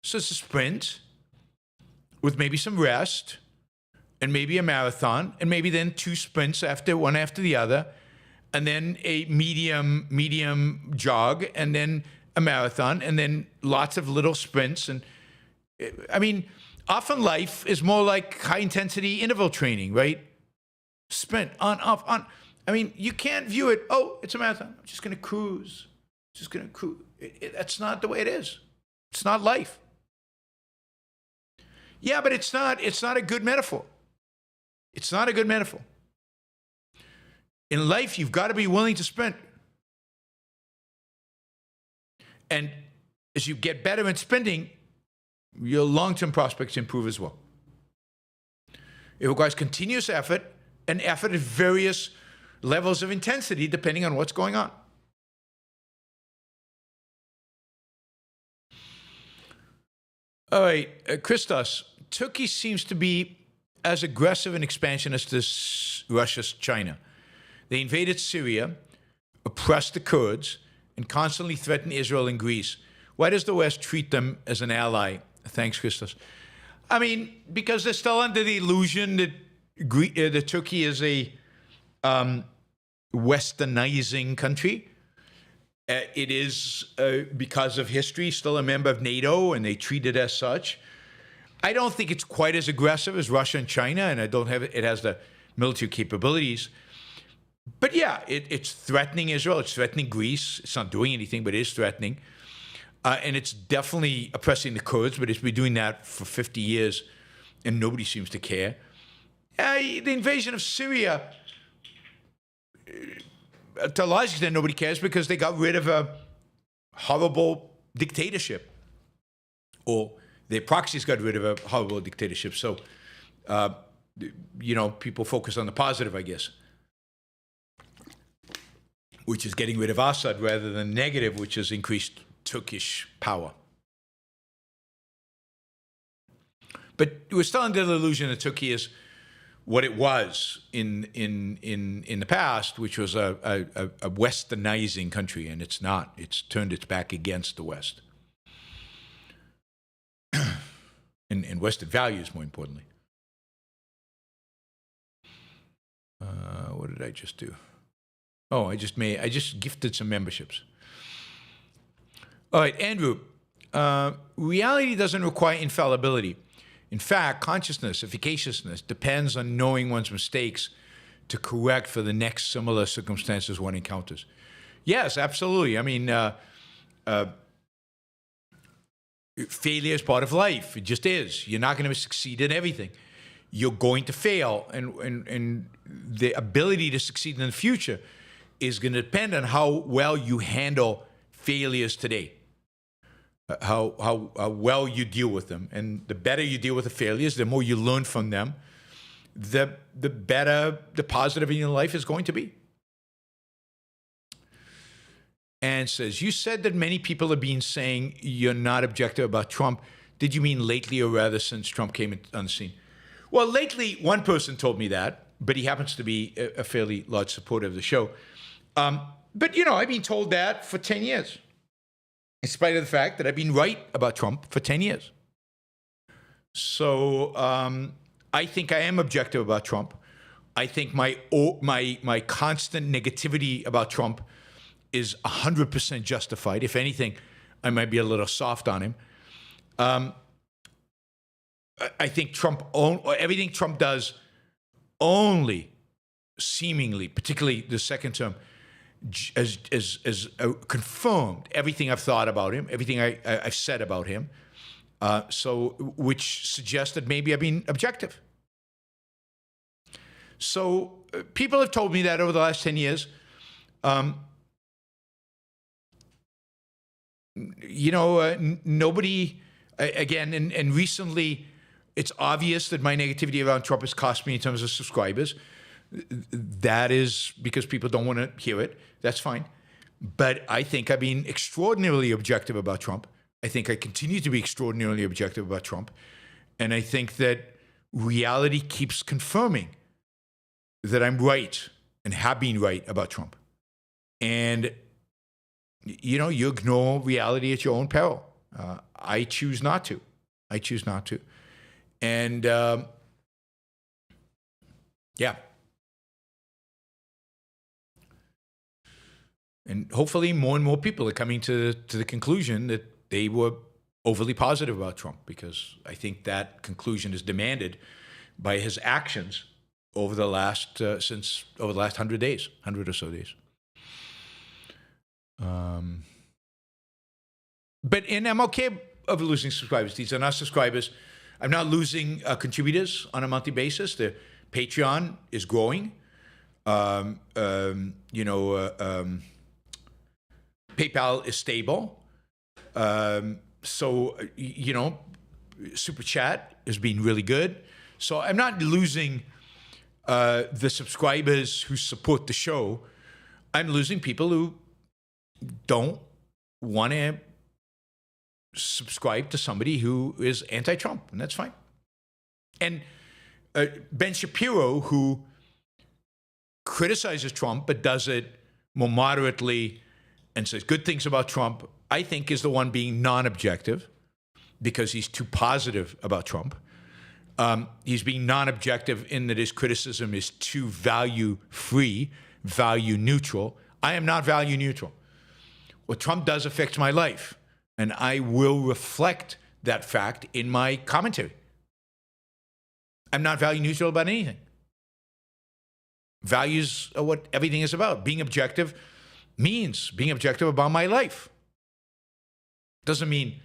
Speaker 2: So it's a sprint with maybe some rest and maybe a marathon and maybe then two sprints one after the other and then a medium jog and then a marathon and then lots of little sprints. And I mean, often life is more like high intensity interval training, right? Sprint on, off, on. I mean, you can't view it, oh, it's a marathon. I'm just going to cruise. Just going to cruise. That's not the way it is. It's not life. Yeah, but it's not a good metaphor. It's not a good metaphor. In life, you've got to be willing to sprint. And as you get better at sprinting, your long-term prospects improve as well. It requires continuous effort and effort at various levels of intensity depending on what's going on. All right, Christos, Turkey seems to be as aggressive and expansionist as Russia's China. They invaded Syria, oppressed the Kurds, and constantly threaten Israel and Greece. Why does the West treat them as an ally? Thanks, Christos. I mean, because they're still under the illusion that Turkey is a westernizing country. It is, because of history, still a member of NATO, and they treat it as such. I don't think it's quite as aggressive as Russia and China, and it has the military capabilities. But yeah, it's threatening Israel. It's threatening Greece. It's not doing anything, but it is threatening. And it's definitely oppressing the Kurds, but it's been doing that for 50 years, and nobody seems to care. The invasion of Syria, to a large extent, nobody cares because they got rid of a horrible dictatorship. Or their proxies got rid of a horrible dictatorship. So, people focus on the positive, I guess, which is getting rid of Assad rather than negative, which is increased Turkish power. But we're still under the illusion that Turkey is what it was in the past, which was a westernizing country, and it's not. It's turned its back against the West. and Western values, more importantly. What did I just do? Oh, I just gifted some memberships. All right, Andrew. Reality doesn't require infallibility. In fact, consciousness, efficaciousness, depends on knowing one's mistakes to correct for the next similar circumstances one encounters. Yes, absolutely. I mean, failure is part of life. It just is. You're not going to succeed in everything. You're going to fail, and the ability to succeed in the future is going to depend on how well you handle failures today. How well you deal with them. And the better you deal with the failures, the more you learn from them, the better the positive in your life is going to be. And says, you said that many people have been saying you're not objective about Trump. Did you mean lately or rather since Trump came on the scene? Well, lately, one person told me that, but he happens to be a fairly large supporter of the show. But, I've been told that for 10 years, in spite of the fact that I've been right about Trump for 10 years. So I think I am objective about Trump. I think my constant negativity about Trump is 100% justified. If anything, I might be a little soft on him. I think everything Trump does only seemingly, particularly the second term, as confirmed everything I've thought about him, everything I've said about him. Which suggests that maybe I've been objective. So people have told me that over the last 10 years. Nobody, again, and recently, it's obvious that my negativity around Trump has cost me in terms of subscribers. That is because people don't want to hear it. That's fine. But I think I've been extraordinarily objective about Trump. I think I continue to be extraordinarily objective about Trump. And I think that reality keeps confirming that I'm right and have been right about Trump. And you ignore reality at your own peril. I choose not to. And yeah. And hopefully more and more people are coming to the conclusion that they were overly positive about Trump, because I think that conclusion is demanded by his actions over the last 100 days, 100 or so days. And I'm okay of losing subscribers. These are not subscribers. I'm not losing contributors on a monthly basis. The Patreon is growing. PayPal is stable. Super Chat has been really good. So I'm not losing the subscribers who support the show. I'm losing people who don't want to subscribe to somebody who is anti-Trump, and that's fine. And Ben Shapiro, who criticizes Trump but does it more moderately and says good things about Trump, I think is the one being non-objective because he's too positive about Trump. He's being non-objective in that his criticism is too value-free, value-neutral. I am not value-neutral. What Trump does affects my life, and I will reflect that fact in my commentary. I'm not value-neutral about anything. Values are what everything is about. Being objective means being objective about my life. Doesn't mean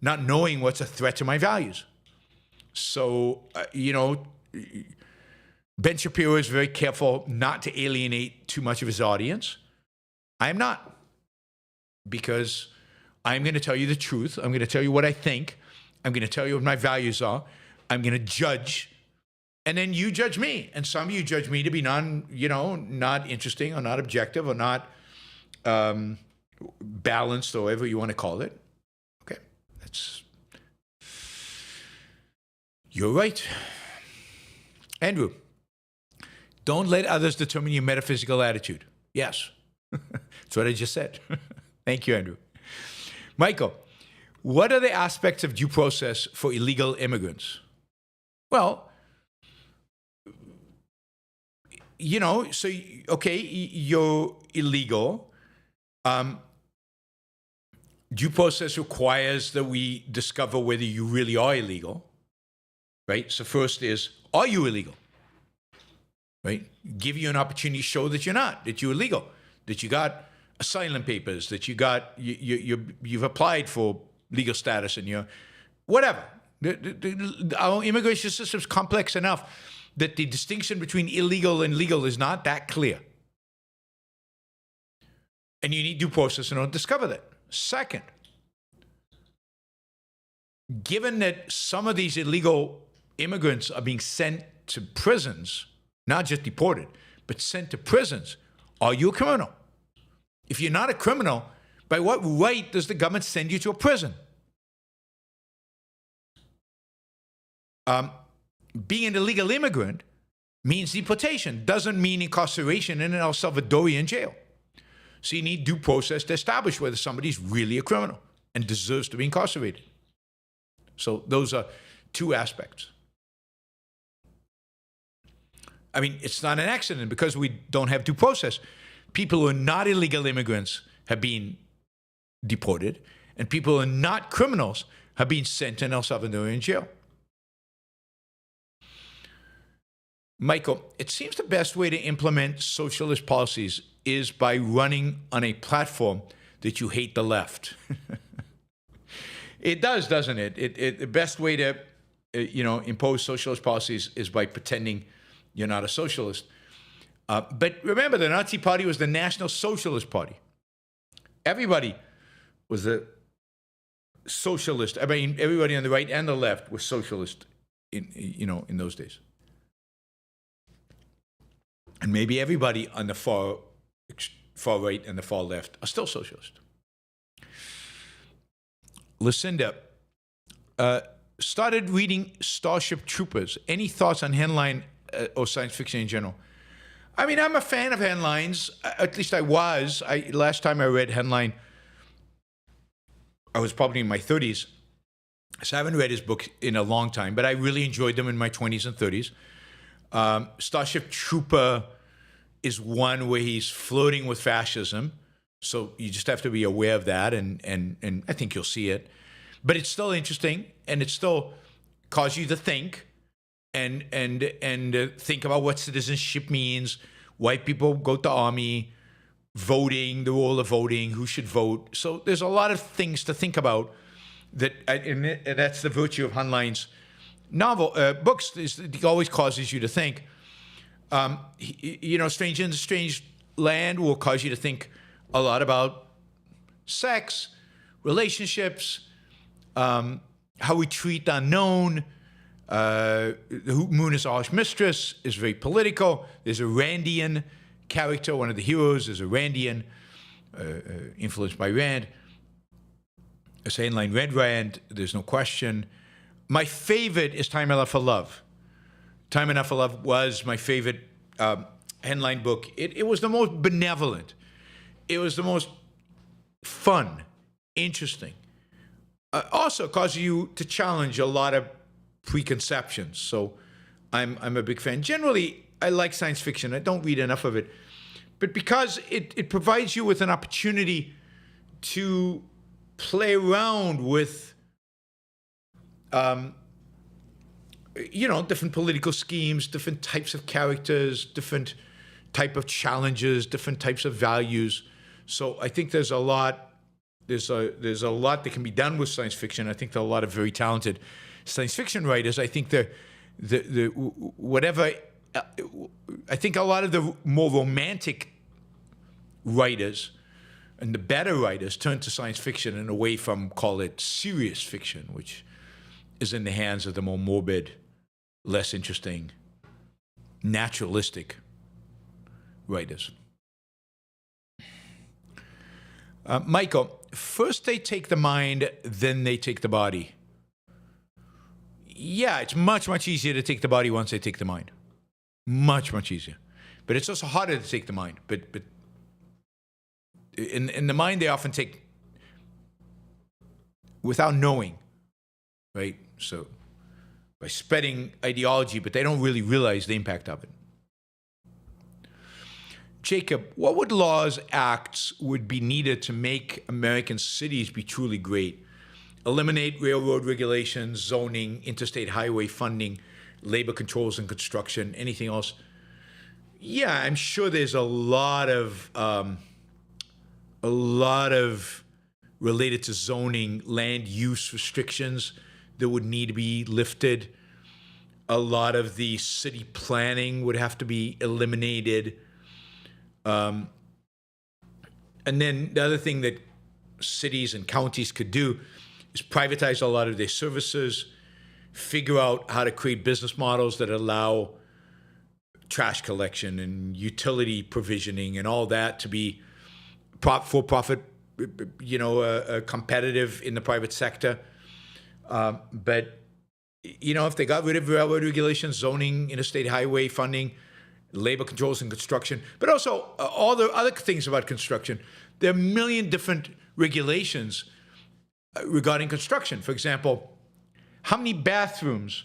Speaker 2: not knowing what's a threat to my values. So, Ben Shapiro is very careful not to alienate too much of his audience. I am not. Because I'm going to tell you the truth. I'm going to tell you what I think. I'm going to tell you what my values are. I'm going to judge. And then you judge me. And some of you judge me to be not interesting or not objective or not balanced or whatever you want to call it. Okay. You're right. Andrew, don't let others determine your metaphysical attitude. Yes. That's what I just said. Thank you, Andrew. Michael, what are the aspects of due process for illegal immigrants? Well, you're illegal. Due process requires that we discover whether you really are illegal, right? So first is, are you illegal? Right? Give you an opportunity to show that you're not, that you're illegal, that you got asylum papers, that you've applied for legal status and you're whatever. Our immigration system is complex enough that the distinction between illegal and legal is not that clear. And you need due process in order to discover that. Second, given that some of these illegal immigrants are being sent to prisons, not just deported, but sent to prisons, are you a criminal? If you're not a criminal, by what right does the government send you to a prison? Being an illegal immigrant means deportation, doesn't mean incarceration in an El Salvadorian jail. So you need due process to establish whether somebody's really a criminal and deserves to be incarcerated. So those are two aspects. I mean, it's not an accident because we don't have due process. People who are not illegal immigrants have been deported, and people who are not criminals have been sent to an El Salvadorian jail. Michael, it seems the best way to implement socialist policies is by running on a platform that you hate the left. It does, doesn't it? The best way to, impose socialist policies is by pretending you're not a socialist. But remember, the Nazi Party was the National Socialist Party. Everybody was a socialist. I mean, everybody on the right and the left was socialist in those days. And maybe everybody on the far right and the far left are still socialist. Lucinda started reading Starship Troopers. Any thoughts on Henline or science fiction in general? I mean, I'm a fan of Henline's. At least I was. Last time I read Henline, I was probably in my 30s. So I haven't read his books in a long time, but I really enjoyed them in my 20s and 30s. Starship Trooper is one where he's flirting with fascism. So you just have to be aware of that, and I think you'll see it. But it's still interesting, and it still causes you to think and think about what citizenship means, why people go to army, voting, the role of voting, who should vote. So there's a lot of things to think about and that's the virtue of Henline's books. It always causes you to think. Stranger in a Strange Land will cause you to think a lot about sex, relationships, how we treat the unknown. The Moon is Harsh Mistress is very political. There's a Randian character, one of the heroes is a Randian, influenced by Rand. I say Henline read Rand, there's no question. My favorite is Time Enough for Love. Time Enough for Love was my favorite Henline book. It was the most benevolent. It was the most fun, interesting. Also causes you to challenge a lot of preconceptions. So I'm a big fan. Generally, I like science fiction. I don't read enough of it. But because it provides you with an opportunity to play around with different political schemes, different types of characters, different type of challenges, different types of values. So I think there's a lot that can be done with science fiction. I think there are a lot of very talented science fiction writers. I think I think a lot of the more romantic writers and the better writers turn to science fiction and away from, call it, serious fiction, which is in the hands of the more morbid, less interesting, naturalistic writers. Michael, first they take the mind, then they take the body. Yeah, it's much, much easier to take the body once they take the mind. Much, much easier. But it's also harder to take the mind. But in the mind, they often take without knowing, right? So by spreading ideology, but they don't really realize the impact of it. Jacob, what would laws, acts would be needed to make American cities be truly great? Eliminate railroad regulations, zoning, interstate highway funding, labor controls and construction, anything else? Yeah, I'm sure there's a lot of related to zoning, land use restrictions that would need to be lifted. A lot of the city planning would have to be eliminated. And then the other thing that cities and counties could do is privatize a lot of their services, figure out how to create business models that allow trash collection and utility provisioning and all that to be for-profit, competitive in the private sector. But, if they got rid of railroad regulations, zoning, interstate highway funding, labor controls in construction, but also all the other things about construction, there are a million different regulations regarding construction. For example, how many bathrooms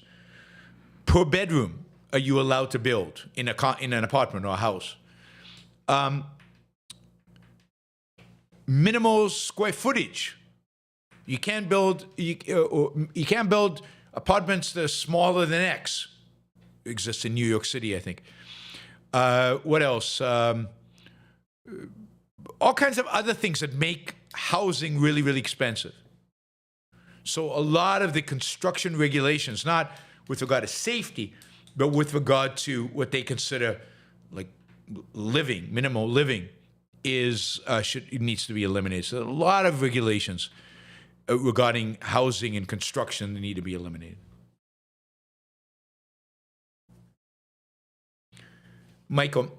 Speaker 2: per bedroom are you allowed to build in an apartment or a house? Minimal square footage. You can't build apartments that are smaller than X. It exists in New York City, I think. What else? All kinds of other things that make housing really, really expensive. So a lot of the construction regulations, not with regard to safety, but with regard to what they consider like living, minimal living, needs to be eliminated. So a lot of regulations regarding housing and construction need to be eliminated. Michael,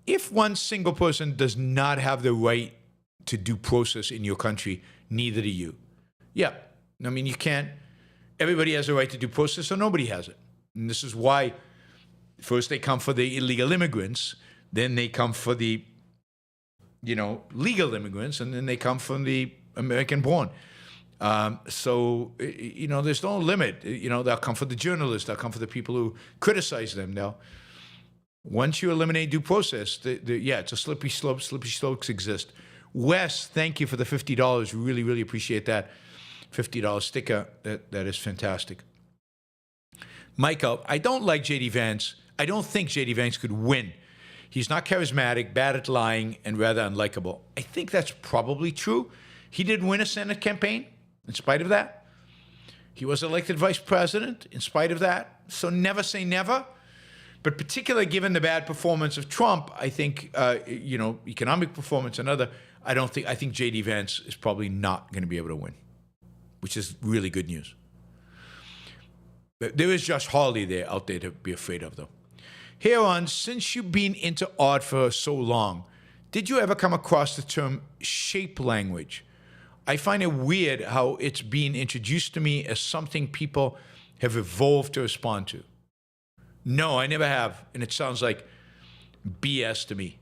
Speaker 2: if one single person does not have the right to due process in your country, neither do you. Yeah, I mean, you can't. Everybody has a right to due process, so nobody has it. And this is why first they come for the illegal immigrants, then they come for the, legal immigrants, and then they come from the American-born. So there's no limit. They'll come for the journalists. They'll come for the people who criticize them. Once you eliminate due process, it's a slippery slope. Slippery slopes exist. Wes, thank you for the $50. Really, really appreciate that. $50 sticker. That is fantastic. Michael, I don't like J.D. Vance. I don't think J.D. Vance could win. He's not charismatic, bad at lying, and rather unlikable. I think that's probably true. He did win a Senate campaign in spite of that. He was elected vice president in spite of that. So never say never. But particularly given the bad performance of Trump, I think, economic performance and other, I think J.D. Vance is probably not going to be able to win, which is really good news. But there is Josh Hawley out there to be afraid of, though. Yaron, since you've been into art for so long, did you ever come across the term shape language? I find it weird how it's being introduced to me as something people have evolved to respond to. No, I never have. And it sounds like BS to me.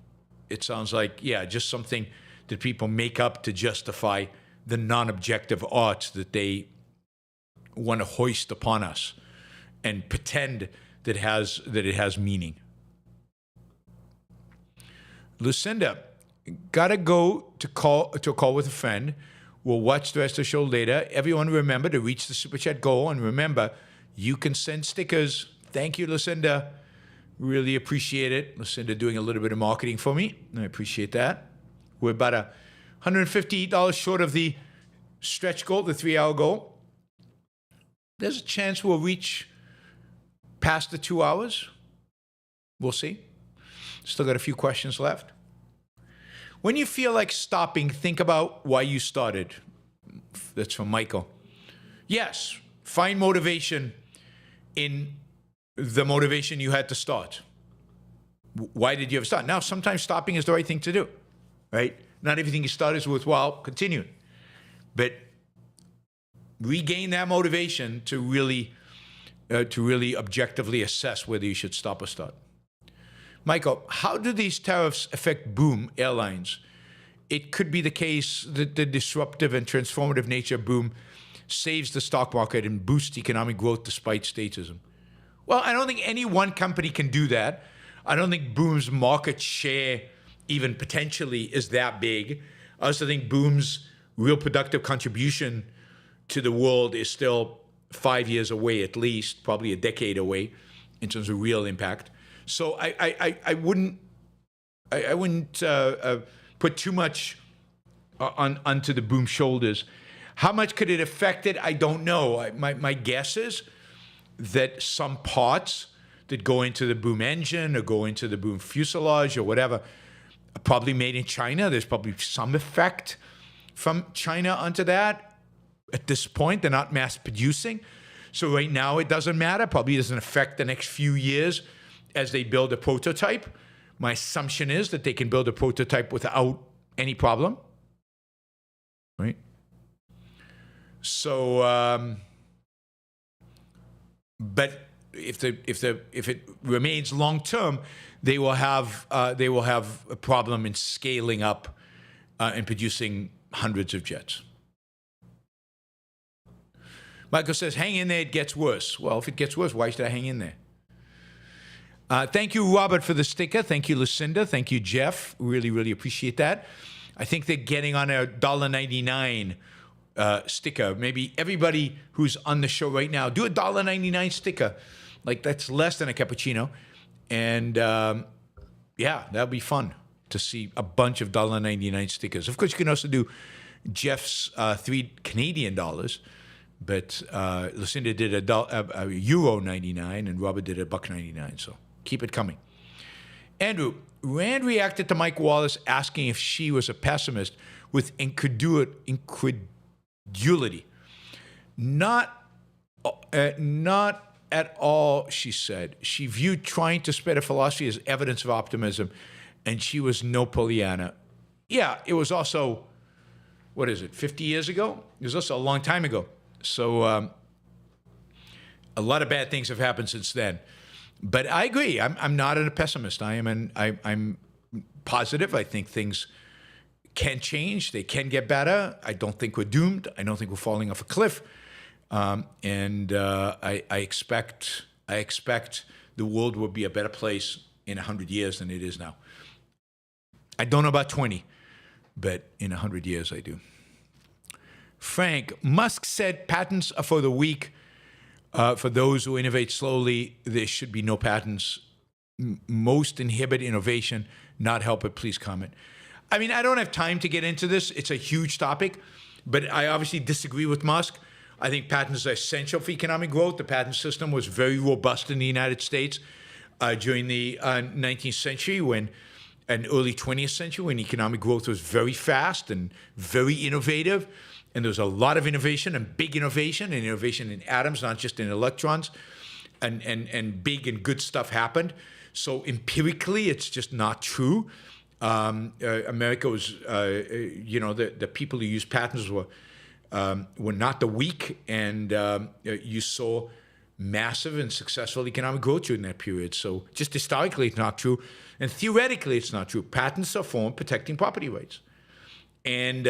Speaker 2: It sounds like, just something that people make up to justify the non-objective arts that they want to hoist upon us and pretend that it has meaning. Lucinda, gotta go to a call with a friend. We'll watch the rest of the show later. Everyone remember to reach the Super Chat goal. And remember, you can send stickers. Thank you, Lucinda. Really appreciate it. Lucinda doing a little bit of marketing for me. I appreciate that. We're about $150 short of the stretch goal, the 3-hour goal. There's a chance we'll reach past the 2 hours. We'll see. Still got a few questions left. When you feel like stopping, think about why you started. That's from Michael. Yes, find motivation in the motivation you had to start. Why did you ever start? Now, sometimes stopping is the right thing to do, right? Not everything you start is worthwhile. Continue. But regain that motivation to really objectively assess whether you should stop or start. Michael, how do these tariffs affect Boom Airlines? It could be the case that the disruptive and transformative nature of Boom saves the stock market and boosts economic growth despite statism. Well, I don't think any one company can do that. I don't think Boom's market share even potentially is that big. I also think Boom's real productive contribution to the world is still 5 years away at least, probably a decade away in terms of real impact. So I wouldn't put too much onto the Boom shoulders. How much could it affect it? I don't know. My guess is that some parts that go into the Boom engine or go into the Boom fuselage or whatever are probably made in China. There's probably some effect from China onto that. At this point, they're not mass producing. So right now it doesn't matter. Probably doesn't affect the next few years as they build a prototype. My assumption is that they can build a prototype without any problem. Right? So, but if it remains long term, they will have a problem in scaling up and producing hundreds of jets. Michael says, hang in there, it gets worse. Well, if it gets worse, why should I hang in there? Thank you, Robert, for the sticker. Thank you, Lucinda. Thank you, Jeff. Really, really appreciate that. I think they're getting on a $1.99 sticker. Maybe everybody who's on the show right now, do a $1.99 sticker. Like, that's less than a cappuccino. And yeah, that'll be fun to see a bunch of $1.99 stickers. Of course, you can also do Jeff's $3 Canadian. But Lucinda did a Euro 99 and Robert did a $1.99. So keep it coming. Andrew, Rand reacted to Mike Wallace asking if she was a pessimist with incredulity. Not at all, she said. She viewed trying to spread a philosophy as evidence of optimism, and she was no Pollyanna. Yeah, it was also, 50 years ago? It was also a long time ago. So a lot of bad things have happened since then. But I agree. I'm not a pessimist. I'm positive. I think things can change. They can get better. I don't think we're doomed. I don't think we're falling off a cliff. And I expect the world will be a better place in 100 years than it is now. I don't know about 20, but in 100 years I do. Frank, Musk said patents are for the weak. For those who innovate slowly, there should be no patents. Most inhibit innovation, not help it. Please comment. I mean, I don't have time to get into this. It's a huge topic, but I obviously disagree with Musk. I think patents are essential for economic growth. The patent system was very robust in the United States during the 19th century and early 20th century when economic growth was very fast and very innovative. And there was a lot of innovation and big innovation and innovation in atoms, not just in electrons, and big and good stuff happened. So empirically, it's just not true. America was, the people who used patents were not the weak, and you saw massive and successful economic growth during that period. So just historically, it's not true, and theoretically, it's not true. Patents are for protecting property rights, and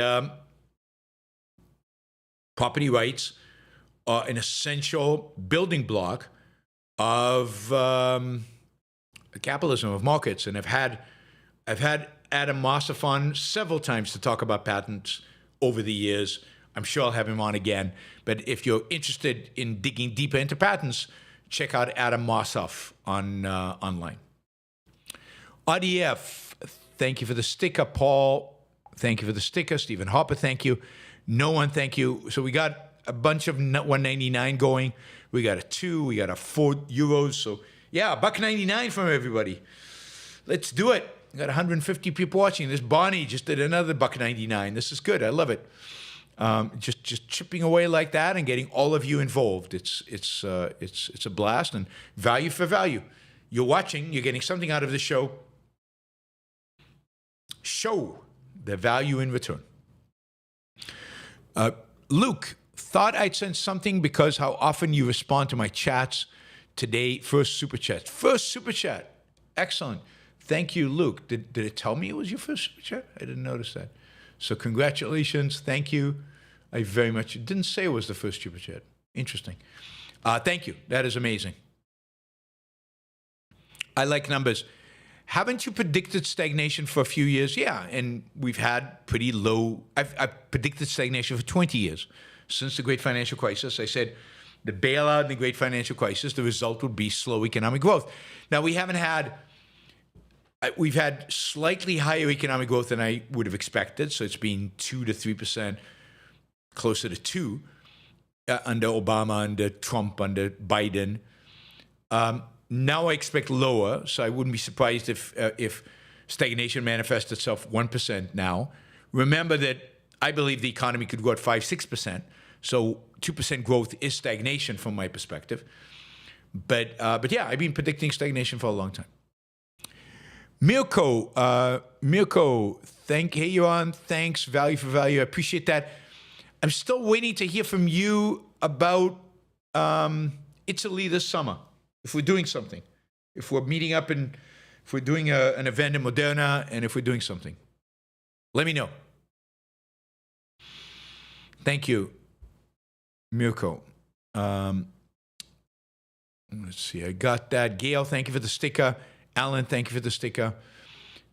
Speaker 2: property rights are an essential building block of capitalism, of markets, and I've had Adam Mossoff on several times to talk about patents over the years. I'm sure I'll have him on again. But if you're interested in digging deeper into patents, check out Adam Mossoff on online. RDF, thank you for the sticker. Paul, thank you for the sticker. Stephen Harper, thank you. No one, thank you. So we got a bunch of 199 going. We got a 2. We got a 4 euros. So yeah, $1.99 from everybody. Let's do it. We got 150 people watching. This Bonnie just did another $1.99. This is good. I love it. Just chipping away like that and getting all of you involved. It's a blast, and value for value. You're watching. You're getting something out of the show. Show the value in return. Luke, thought I'd send something because how often you respond to my chats today. First super chat. Excellent. Thank you, Luke. Did it tell me it was your first super chat? I didn't notice that. So congratulations. Thank you. I very much. It didn't say it was the first super chat. Interesting. Thank you. That is amazing. I like numbers. Haven't you predicted stagnation for a few years? Yeah, and we've had pretty low. I've predicted stagnation for 20 years. Since the Great Financial Crisis, I said the bailout in the Great Financial Crisis, the result would be slow economic growth. Now, we've had slightly higher economic growth than I would have expected. So it's been 2 to 3%, closer to 2, under Obama, under Trump, under Biden. Now I expect lower, so I wouldn't be surprised if stagnation manifests itself 1% now. Remember that I believe the economy could grow at 5-6%, So 2% growth is stagnation from my perspective. But yeah, I've been predicting stagnation for a long time. Mirko, hey Yaron, thanks, value for value. I appreciate that. I'm still waiting to hear from you about Italy this summer. If we're doing something, if we're meeting up and if we're doing an event in Moderna, and if we're doing something, let me know. Thank you, Mirko. Let's see, I got that. Gail, thank you for the sticker. Alan, thank you for the sticker.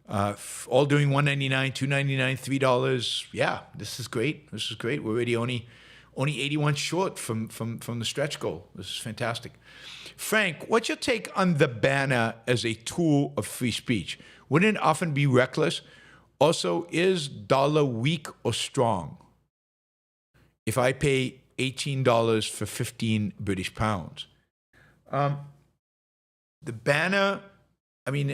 Speaker 2: All doing $1.99, $2.99, $3. Yeah, this is great. This is great. We're already only 81 short from the stretch goal. This is fantastic. Frank, what's your take on the banner as a tool of free speech? Wouldn't it often be reckless? Also, is dollar weak or strong? If I pay $18 for 15 British pounds. The banner, I mean,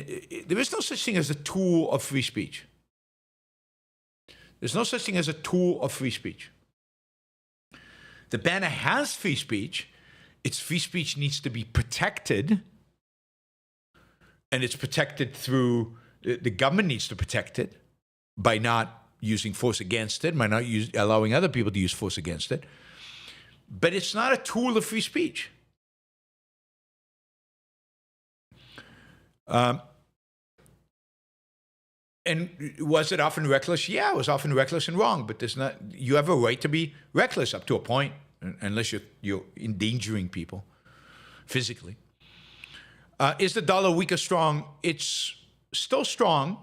Speaker 2: there is no such thing as a tool of free speech. There's no such thing as a tool of free speech. The banner has free speech. Its free speech needs to be protected. And it's protected through, the government needs to protect it by not using force against it, by not allowing other people to use force against it. But it's not a tool of free speech. And was it often reckless? Yeah, it was often reckless and wrong, but there's not, you have a right to be reckless up to a point, unless you're endangering people physically. Is the dollar weak or strong? It's still strong,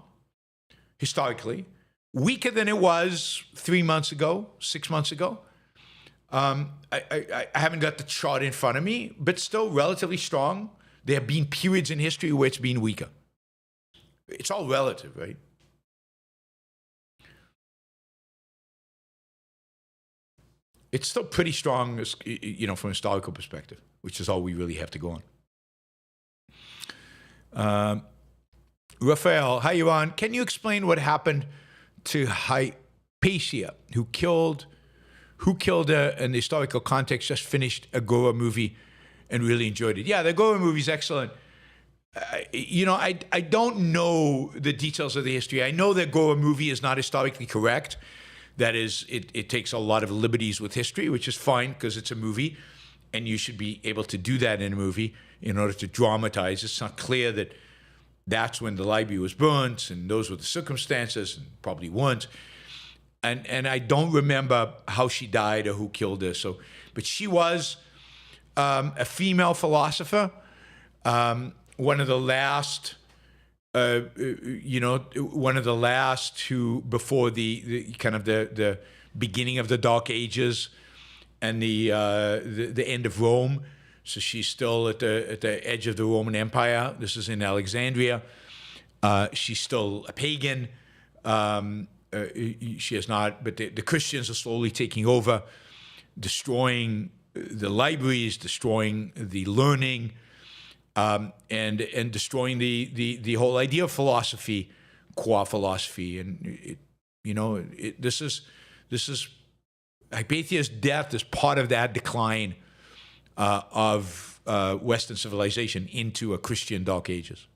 Speaker 2: historically, weaker than it was 3 months ago, 6 months ago. I haven't got the chart in front of me, but still relatively strong. There have been periods in history where it's been weaker. It's all relative, right? It's still pretty strong, from a historical perspective, which is all we really have to go on. Raphael, hi, Yaron. Can you explain what happened to Hypatia, who killed her in the historical context, just finished a Goa movie and really enjoyed it? Yeah, the Goa movie is excellent. I don't know the details of the history. I know that Goa movie is not historically correct. That is, it takes a lot of liberties with history, which is fine because it's a movie, and you should be able to do that in a movie in order to dramatize. It's not clear that that's when the library was burnt, and those were the circumstances, and probably weren't. And I don't remember how she died or who killed her. But she was a female philosopher, one of the last. One of the last who, before the beginning of the Dark Ages and the end of Rome. So she's still at the edge of the Roman Empire. This is in Alexandria. She's still a pagan. She has not, but the Christians are slowly taking over, destroying the libraries, destroying the learning. And destroying the whole idea of philosophy, qua philosophy, and this is Hypatia's death is part of that decline of Western civilization into a Christian Dark Ages.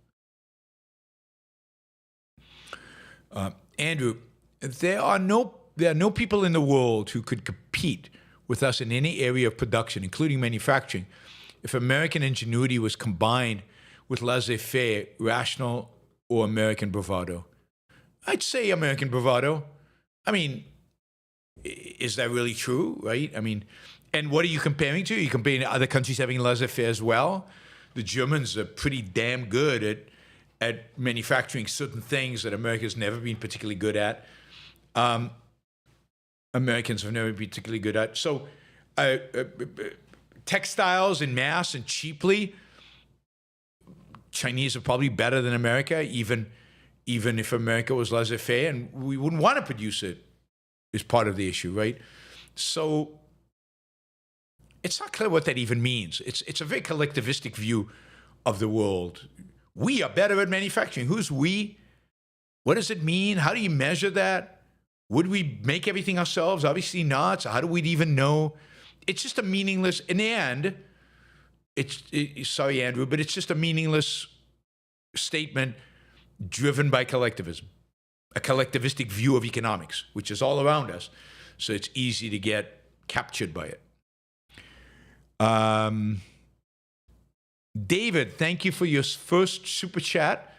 Speaker 2: Andrew, there are no people in the world who could compete with us in any area of production, including manufacturing, if American ingenuity was combined with laissez-faire, rational, or American bravado. I'd say American bravado. I mean, is that really true, right? I mean, and what are you comparing to? Are you comparing to other countries having laissez-faire as well? The Germans are pretty damn good at manufacturing certain things that America's never been particularly good at. Americans have never been particularly good at. So, textiles in mass and cheaply, Chinese are probably better than America, even if America was laissez-faire, and we wouldn't want to produce it, is part of the issue, right? So it's not clear what that even means. It's a very collectivistic view of the world. We are better at manufacturing. Who's we? What does it mean? How do you measure that? Would we make everything ourselves? Obviously not. So how do we even know? It's just a meaningless, in the end, sorry, Andrew, but it's just a meaningless statement driven by collectivism, a collectivistic view of economics, which is all around us. So it's easy to get captured by it. David, thank you for your first super chat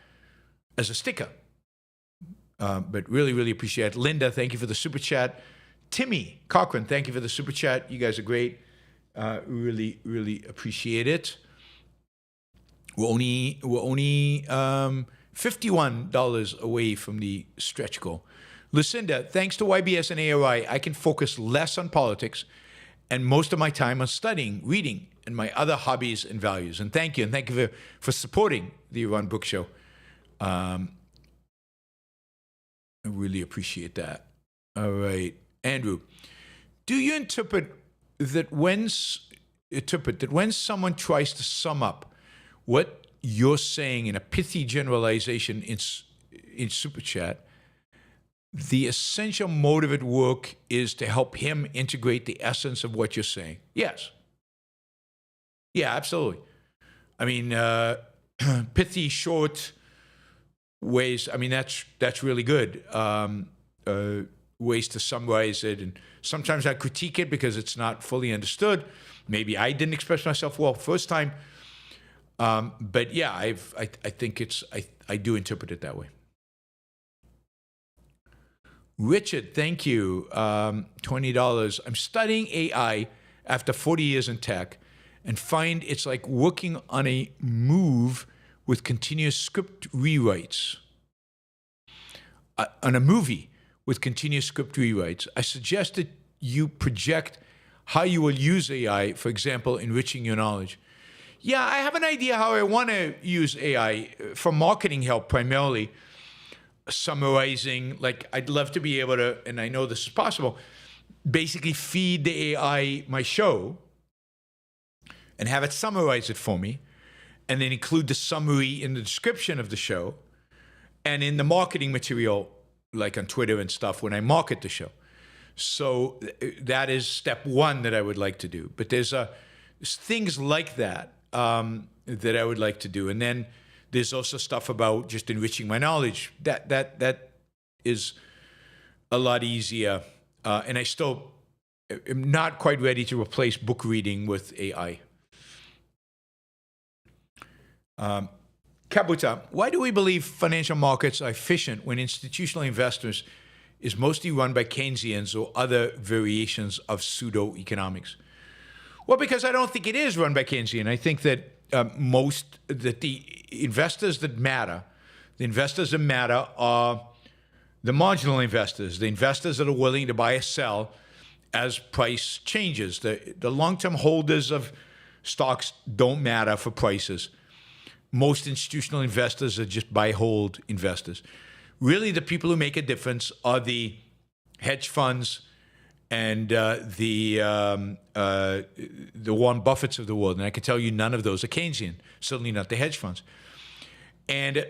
Speaker 2: as a sticker. But really, really appreciate it. Linda, thank you for the super chat. Timmy Cochran, thank you for the super chat. You guys are great. Really, really appreciate it. We're only $51 away from the stretch goal. Lucinda, thanks to YBS and ARI, I can focus less on politics and most of my time on studying, reading, and my other hobbies and values. And thank you for supporting the Yaron Brook Show. I really appreciate that. All right, Andrew, do you interpret that when someone tries to sum up what you're saying in a pithy generalization in Super Chat, the essential motive at work is to help him integrate the essence of what you're saying? Yes. Yeah, absolutely. I mean, pithy, short ways. I mean, that's really good. Ways to summarize it, and sometimes I critique it because it's not fully understood. Maybe I didn't express myself well first time. But yeah, I think I do interpret it that way. Richard, thank you. $20. I'm studying AI after 40 years in tech and find it's like working on a move with continuous script rewrites. On a movie with continuous script rewrites. I suggested you project how you will use AI, for example, enriching your knowledge. Yeah, I have an idea how I want to use AI for marketing help primarily. Summarizing, like I'd love to be able to, and I know this is possible, basically feed the AI my show and have it summarize it for me, and then include the summary in the description of the show and in the marketing material, like on Twitter and stuff when I market the show. So that is step one that I would like to do. But there's things like that that I would like to do. And then there's also stuff about just enriching my knowledge. That is a lot easier. And I still am not quite ready to replace book reading with AI. Kabuta, why do we believe financial markets are efficient when institutional investors is mostly run by Keynesians or other variations of pseudo-economics? Well, because I don't think it is run by Keynesian. I think that the investors that matter are the marginal investors, the investors that are willing to buy or sell as price changes. The long-term holders of stocks don't matter for prices. Most institutional investors are just buy-hold investors. Really, the people who make a difference are the hedge funds and the Warren Buffetts of the world. And I can tell you none of those are Keynesian, certainly not the hedge funds. And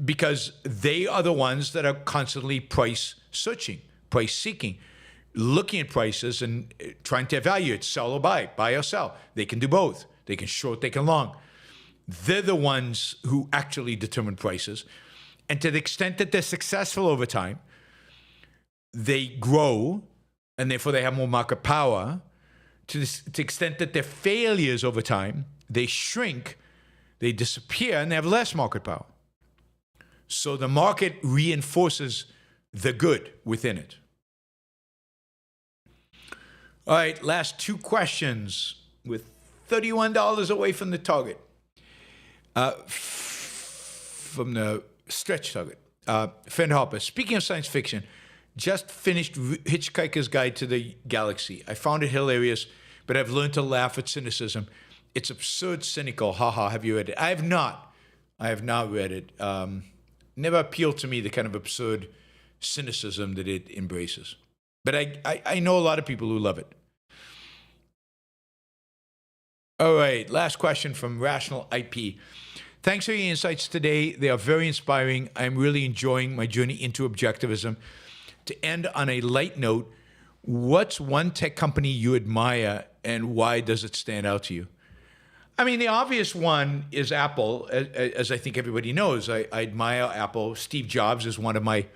Speaker 2: because they are the ones that are constantly price searching, price seeking, looking at prices and trying to evaluate, sell or buy or sell. They can do both. They can short, they can long. They're the ones who actually determine prices. And to the extent that they're successful over time, they grow, and therefore they have more market power. To the extent that they're failures over time, they shrink, they disappear, and they have less market power. So the market reinforces the good within it. All right, last two questions with $31 away from the target. From the stretch target. Fenn Harper, speaking of science fiction, just finished Hitchhiker's Guide to the Galaxy. I found it hilarious, but I've learned to laugh at cynicism. It's absurd, cynical. Haha, have you read it? I have not. I have not read it. Never appealed to me, the kind of absurd cynicism that it embraces. But I know a lot of people who love it. All right, last question from Rational IP. Thanks for your insights today. They are very inspiring. I'm really enjoying my journey into objectivism. to end on a light note, what's one tech company you admire and why does it stand out to you? I mean, the obvious one is Apple, as I think everybody knows. I admire Apple. Steve Jobs is one of my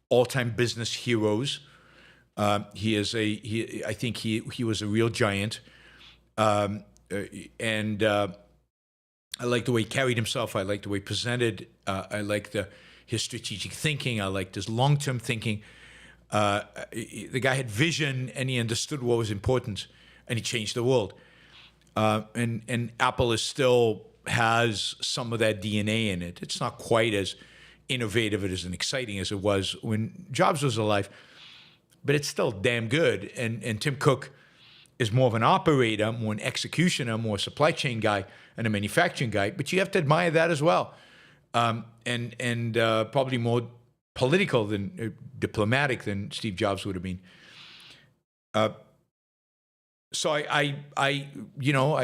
Speaker 2: all-time business heroes. I think he was a real giant. And I like the way he carried himself. I like the way he presented. I like his strategic thinking. I liked his long-term thinking. The guy had vision, and he understood what was important, and he changed the world. And Apple still has some of that DNA in it. It's not quite as innovative and exciting as it was when Jobs was alive, but it's still damn good. And Tim Cook is more of an operator, more an executioner, more a supply chain guy and a manufacturing guy. But you have to admire that as well, and probably more political than diplomatic than Steve Jobs would have been. So I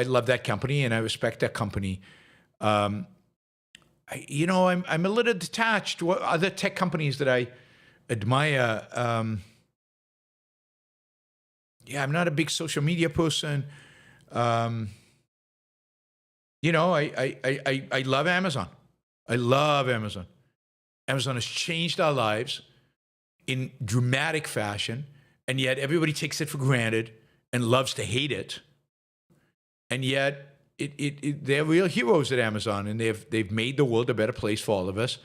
Speaker 2: love that company and I respect that company. I'm a little detached. What other tech companies that I admire? I'm not a big social media person. I love Amazon. I love Amazon. Amazon has changed our lives in dramatic fashion, and yet everybody takes it for granted and loves to hate it. And yet they're real heroes at Amazon, and they've made the world a better place for all of us.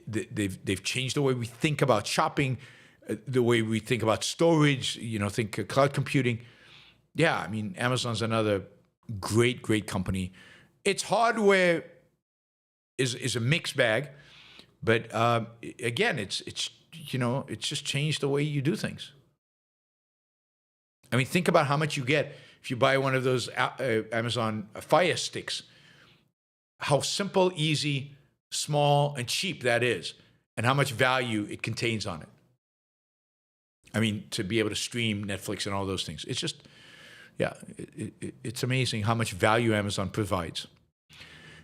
Speaker 2: They've changed the way we think about shopping, the way we think about storage, think cloud computing. Yeah, I mean, Amazon's another great company. Its hardware is a mixed bag, but again, it's just changed the way you do things. I mean, think about how much you get if you buy one of those Amazon Fire Sticks. How simple, easy, small, and cheap that is, and how much value it contains on it. I mean, to be able to stream Netflix and all those things. It's just, it's amazing how much value Amazon provides.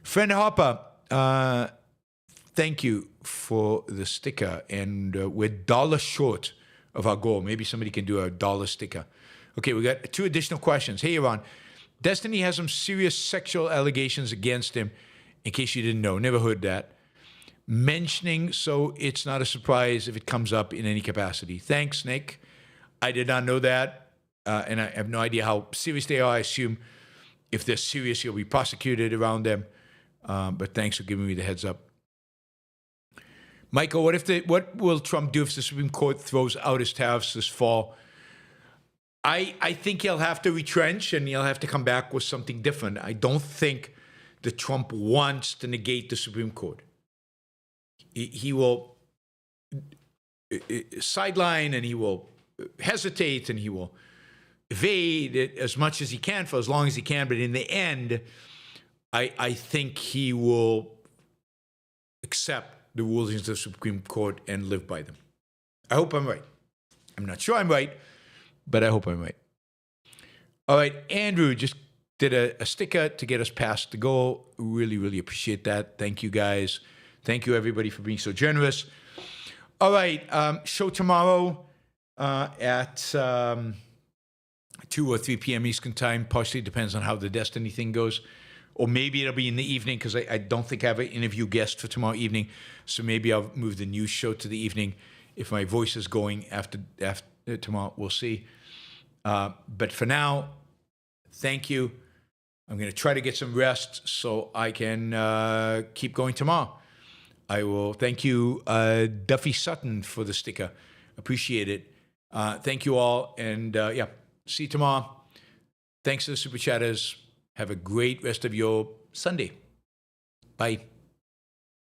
Speaker 2: Friend Harper, thank you for the sticker. And we're $1 short of our goal. Maybe somebody can do a $1 sticker. Okay, we got 2 additional questions. Hey, Yaron. Destiny has some serious sexual allegations against him, in case you didn't know. Never heard that. Mentioning, so it's not a surprise if it comes up in any capacity. Thanks, Nick. I did not know that, and I have no idea how serious they are. I assume if they're serious, he'll be prosecuted around them. But thanks for giving me the heads up. Michael, what will Trump do if the Supreme Court throws out his tariffs this fall? I think he'll have to retrench and he'll have to come back with something different. I don't think that Trump wants to negate the Supreme Court. He will sideline and he will hesitate and he will evade it as much as he can for as long as he can. But in the end, I think he will accept the rulings of the Supreme Court and live by them. I hope I'm right. I'm not sure I'm right, but I hope I'm right. All right, Andrew just did a sticker to get us past the goal. Really appreciate that. Thank you, guys. Thank you, everybody, for being so generous. All right, show tomorrow at 2 or 3 p.m. Eastern Time. Partially depends on how the Destiny thing goes. Or maybe it'll be in the evening because I don't think I have an interview guest for tomorrow evening. So maybe I'll move the news show to the evening if my voice is going after tomorrow. We'll see. But for now, thank you. I'm going to try to get some rest so I can keep going tomorrow. I will thank you, Duffy Sutton, for the sticker. Appreciate it. Thank you all. And see you tomorrow. Thanks to the Super Chatters. Have a great rest of your Sunday. Bye.